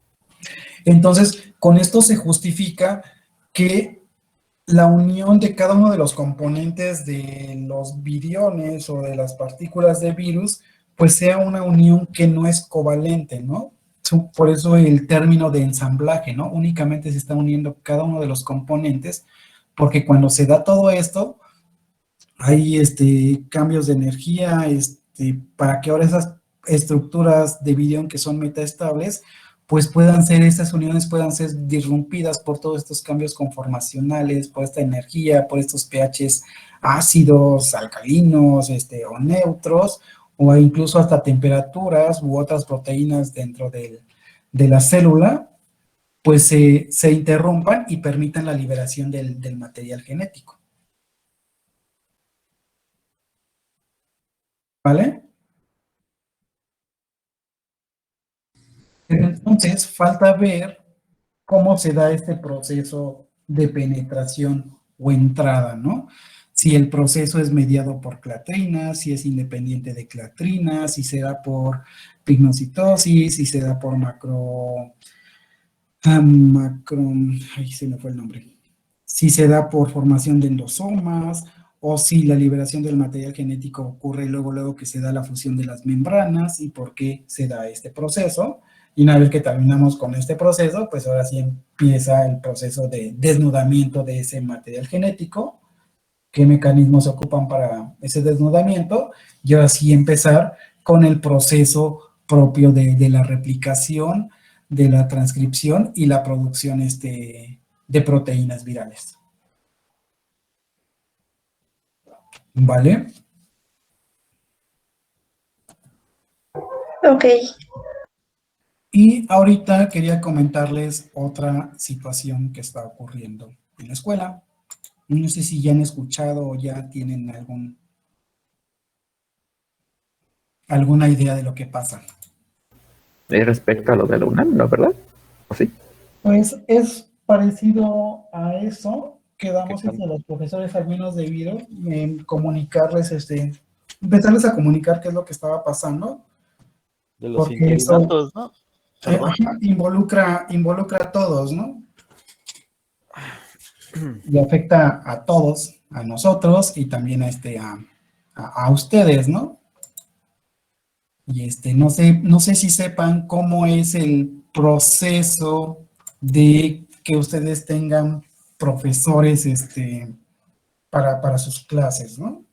S1: Entonces, con esto se justifica que la unión de cada uno de los componentes de los viriones o de las partículas de virus, pues sea una unión que no es covalente, ¿no? Por eso el término de ensamblaje, ¿no? Únicamente se está uniendo cada uno de los componentes, porque cuando se da todo esto, hay cambios de energía, para que ahora esas estructuras de virión que son metaestables, pues estas uniones puedan ser disrumpidas por todos estos cambios conformacionales, por esta energía, por estos pHs ácidos, alcalinos, o neutros, o incluso hasta temperaturas u otras proteínas dentro de la célula, pues se interrumpan y permitan la liberación del material genético. ¿Vale? Pero entonces falta ver cómo se da este proceso de penetración o entrada, ¿no? Si el proceso es mediado por clatrina, si es independiente de clatrina, si se da por pignocitosis, si se da por ahí se me fue el nombre. Si se da por formación de endosomas, o si la liberación del material genético ocurre luego que se da la fusión de las membranas y por qué se da este proceso. Y una vez que terminamos con este proceso, pues ahora sí empieza el proceso de desnudamiento de ese material genético, qué mecanismos se ocupan para ese desnudamiento, y ahora sí empezar con el proceso propio de la replicación, de la transcripción y la producción de proteínas virales. ¿Vale?
S5: Ok.
S1: Y ahorita quería comentarles otra situación que está ocurriendo en la escuela. No sé si ya han escuchado o ya tienen alguna idea de lo que pasa.
S7: Respecto a lo de la UNAM, ¿no? ¿Verdad? ¿O sí?
S1: Pues es parecido a eso. Quedamos
S7: ¿Qué tal?
S1: entre los profesores al menos debido en comunicarles, empezarles a comunicar qué es lo que estaba pasando.
S8: De los
S1: Porque eso
S8: interinatos, ¿no?
S1: ajá, involucra a todos, ¿no? Y afecta a todos, a nosotros y también a ustedes, ¿no? Y no sé si sepan cómo es el proceso de que ustedes tengan profesores para sus clases, ¿no?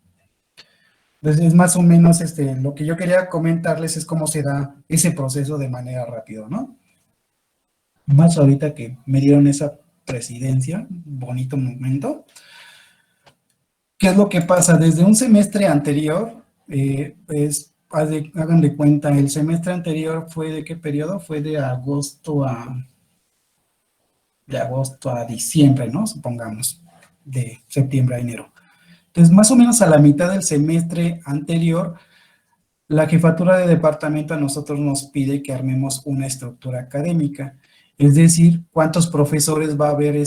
S1: Entonces es más o menos lo que yo quería comentarles es cómo se da ese proceso de manera rápida, ¿no? Más ahorita que me dieron esa presidencia, bonito momento. ¿Qué es lo que pasa? Desde un semestre anterior, hagan de cuenta, el semestre anterior fue ¿de qué periodo? Fue de agosto a diciembre, ¿no? Supongamos, de septiembre a enero. Entonces, más o menos a la mitad del semestre anterior, la jefatura de departamento a nosotros nos pide que armemos una estructura académica. Es decir, cuántos profesores va a haber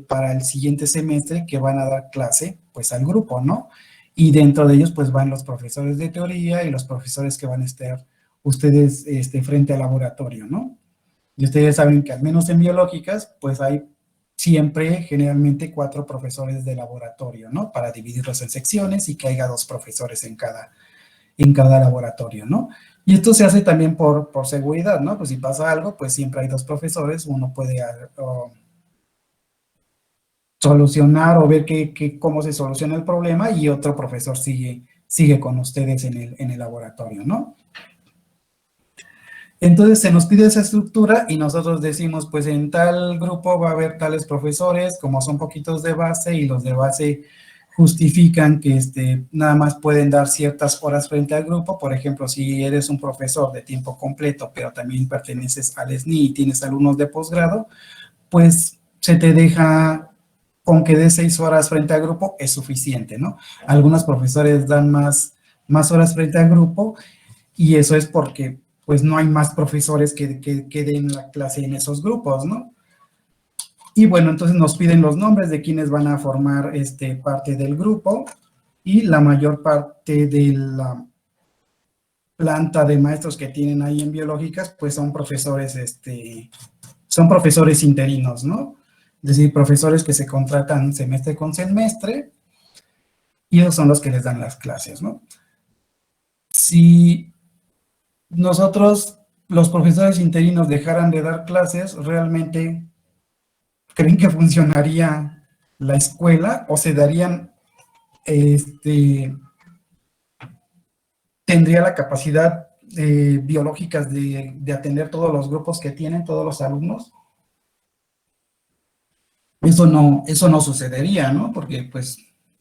S1: para el siguiente semestre que van a dar clase, pues al grupo, ¿no? Y dentro de ellos, pues van los profesores de teoría y los profesores que van a estar ustedes frente al laboratorio, ¿no? Y ustedes saben que al menos en biológicas, pues hay siempre, generalmente, 4 profesores de laboratorio, ¿no? Para dividirlos en secciones y que haya 2 profesores en en cada laboratorio, ¿no? Y esto se hace también por seguridad, ¿no? Pues si pasa algo, pues siempre hay 2 profesores, uno puede solucionar o ver cómo se soluciona el problema y otro profesor sigue con ustedes en el laboratorio, ¿no? Entonces se nos pide esa estructura y nosotros decimos, pues en tal grupo va a haber tales profesores, como son poquitos de base y los de base justifican que nada más pueden dar ciertas horas frente al grupo. Por ejemplo, si eres un profesor de tiempo completo, pero también perteneces al SNI y tienes alumnos de posgrado, pues se te deja con que de 6 horas frente al grupo es suficiente, ¿no? Algunos profesores dan más horas frente al grupo y eso es porque pues no hay más profesores que den la clase en esos grupos, ¿no? Y bueno, entonces nos piden los nombres de quienes van a formar parte del grupo y la mayor parte de la planta de maestros que tienen ahí en biológicas, pues son profesores interinos, ¿no? Es decir, profesores que se contratan semestre con semestre y esos son los que les dan las clases, ¿no? Si nosotros, los profesores interinos, dejaran de dar clases, ¿realmente creen que funcionaría la escuela o se darían, tendría la capacidad biológicas de atender todos los grupos que tienen, todos los alumnos? Eso no sucedería, ¿no? Porque pues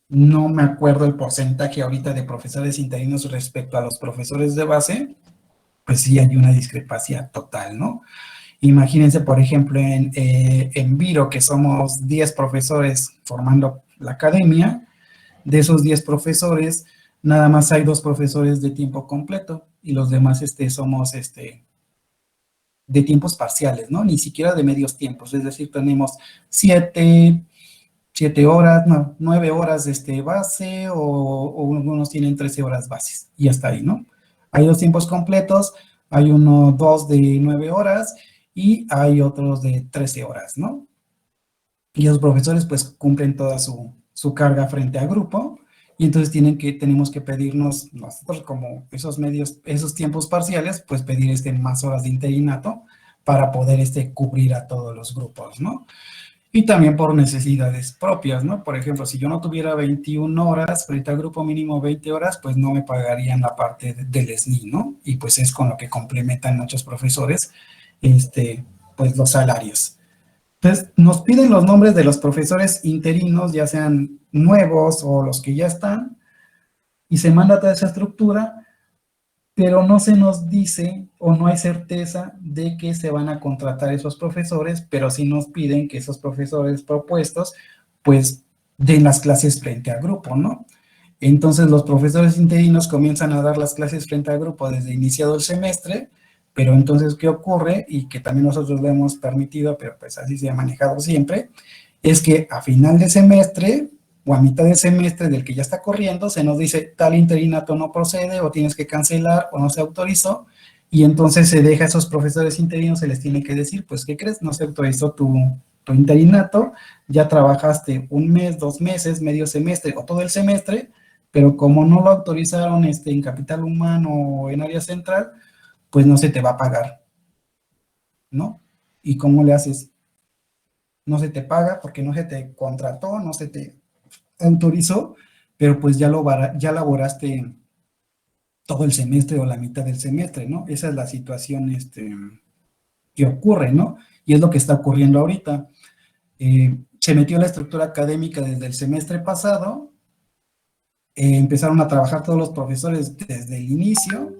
S1: no me acuerdo el porcentaje ahorita de profesores interinos respecto a los profesores de base, pues sí hay una discrepancia total, ¿no? Imagínense, por ejemplo, en Viro, que somos 10 profesores formando la academia, de esos 10 profesores, nada más hay 2 profesores de tiempo completo y los demás somos de tiempos parciales, ¿no? Ni siquiera de medios tiempos, es decir, tenemos 7 horas, no, 9 horas base o algunos tienen 13 horas bases y hasta ahí, ¿no? Hay 2 tiempos completos, hay 2 de 9 horas y hay otros de 13 horas, ¿no? Y los profesores pues cumplen toda su carga frente al grupo y entonces tenemos que pedirnos nosotros como esos tiempos parciales, pues pedir más horas de interinato para poder cubrir a todos los grupos, ¿no? Y también por necesidades propias, ¿no? Por ejemplo, si yo no tuviera 21 horas frente al grupo mínimo 20 horas, pues no me pagarían la parte del SNI, ¿no? Y pues es con lo que complementan muchos profesores, pues los salarios. Entonces, nos piden los nombres de los profesores interinos, ya sean nuevos o los que ya están, y se manda toda esa estructura, pero no se nos dice o no hay certeza de que se van a contratar esos profesores, pero sí nos piden que esos profesores propuestos, pues, den las clases frente al grupo, ¿no? Entonces, los profesores interinos comienzan a dar las clases frente al grupo desde iniciado el semestre, pero entonces, ¿qué ocurre? Y que también nosotros lo hemos permitido, pero pues así se ha manejado siempre, es que a final de semestre o a mitad del semestre del que ya está corriendo, se nos dice tal interinato no procede o tienes que cancelar o no se autorizó, y entonces se deja a esos profesores interinos, se les tiene que decir, pues, ¿qué crees? No se autorizó tu interinato, ya trabajaste 1 mes, 2 meses, medio semestre o todo el semestre, pero como no lo autorizaron en capital humano o en área central, pues no se te va a pagar, ¿no? ¿Y cómo le haces? No se te paga porque no se te contrató, no se te autorizó, pero pues ya laboraste todo el semestre o la mitad del semestre, ¿no? Esa es la situación que ocurre, ¿no? Y es lo que está ocurriendo ahorita. Se metió la estructura académica desde el semestre pasado, empezaron a trabajar todos los profesores desde el inicio,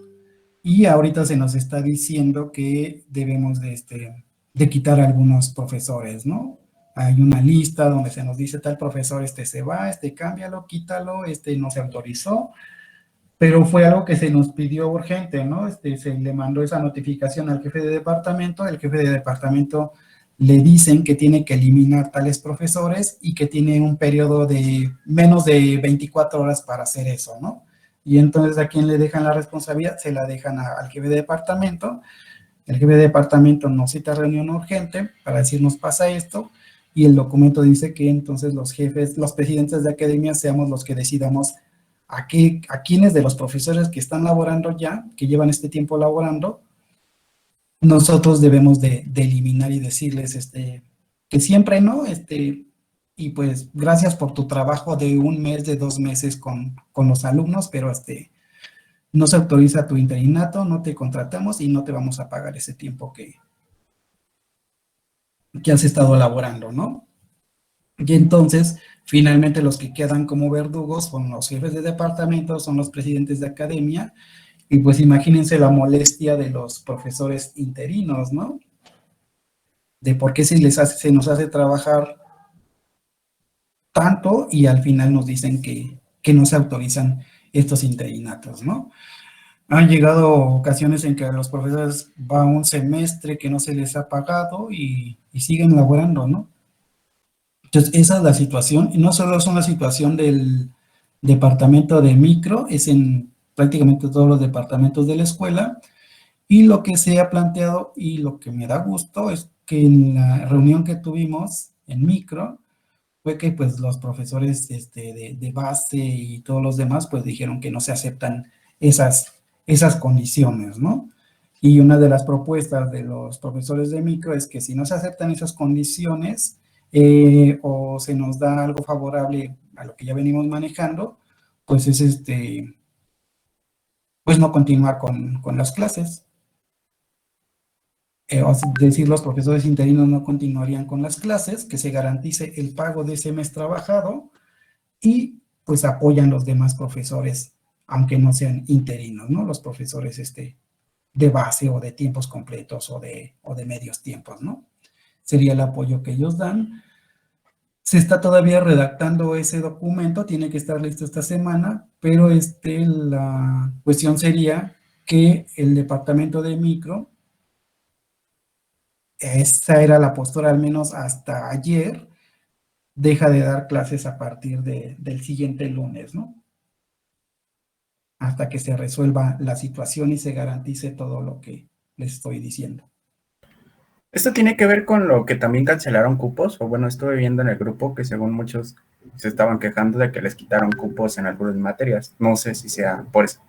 S1: y ahorita se nos está diciendo que debemos de quitar algunos profesores, ¿no? Hay una lista donde se nos dice tal profesor, se va, cámbialo, quítalo, no se autorizó, pero fue algo que se nos pidió urgente, ¿no? Se le mandó esa notificación al jefe de departamento, el jefe de departamento le dicen que tiene que eliminar tales profesores y que tiene un periodo de menos de 24 horas para hacer eso, ¿no? Y entonces, ¿a quién le dejan la responsabilidad? Se la dejan al jefe de departamento. El jefe de departamento nos cita reunión urgente para decirnos pasa esto, y el documento dice que entonces los jefes, los presidentes de academia seamos los que decidamos a quienes de los profesores que están laborando ya, que llevan este tiempo laborando, nosotros debemos de eliminar y decirles que siempre no, y pues gracias por tu trabajo de 1 mes, de 2 meses con los alumnos, pero no se autoriza tu interinato, no te contratamos y no te vamos a pagar ese tiempo que has estado laborando, ¿no? Y entonces, finalmente los que quedan como verdugos son los jefes de departamento, son los presidentes de academia, y pues imagínense la molestia de los profesores interinos, ¿no? De por qué se nos hace trabajar tanto y al final nos dicen que no se autorizan estos interinatos, ¿no? Han llegado ocasiones en que a los profesores va un semestre que no se les ha pagado y siguen laborando, ¿no? Entonces, esa es la situación, y no solo es una situación del departamento de micro, es en prácticamente todos los departamentos de la escuela, y lo que se ha planteado y lo que me da gusto es que en la reunión que tuvimos en micro, fue que pues los profesores de base y todos los demás pues dijeron que no se aceptan esas condiciones, ¿no? Y una de las propuestas de los profesores de micro es que si no se aceptan esas condiciones o se nos da algo favorable a lo que ya venimos manejando, pues es pues no continuar con las clases. Es decir, los profesores interinos no continuarían con las clases, que se garantice el pago de ese mes trabajado y pues apoyan los demás profesores, aunque no sean interinos, ¿no? Los profesores de base o de tiempos completos o de medios tiempos, ¿no? Sería el apoyo que ellos dan. Se está todavía redactando ese documento, tiene que estar listo esta semana, pero la cuestión sería que el departamento de micro, esa era la postura al menos hasta ayer, deja de dar clases a partir del siguiente lunes, ¿no? Hasta que se resuelva la situación y se garantice todo lo que les estoy diciendo.
S3: Esto tiene que ver con lo que también cancelaron cupos, o bueno, estuve viendo en el grupo que según muchos se estaban quejando de que les quitaron cupos en algunas materias. No sé si sea por eso.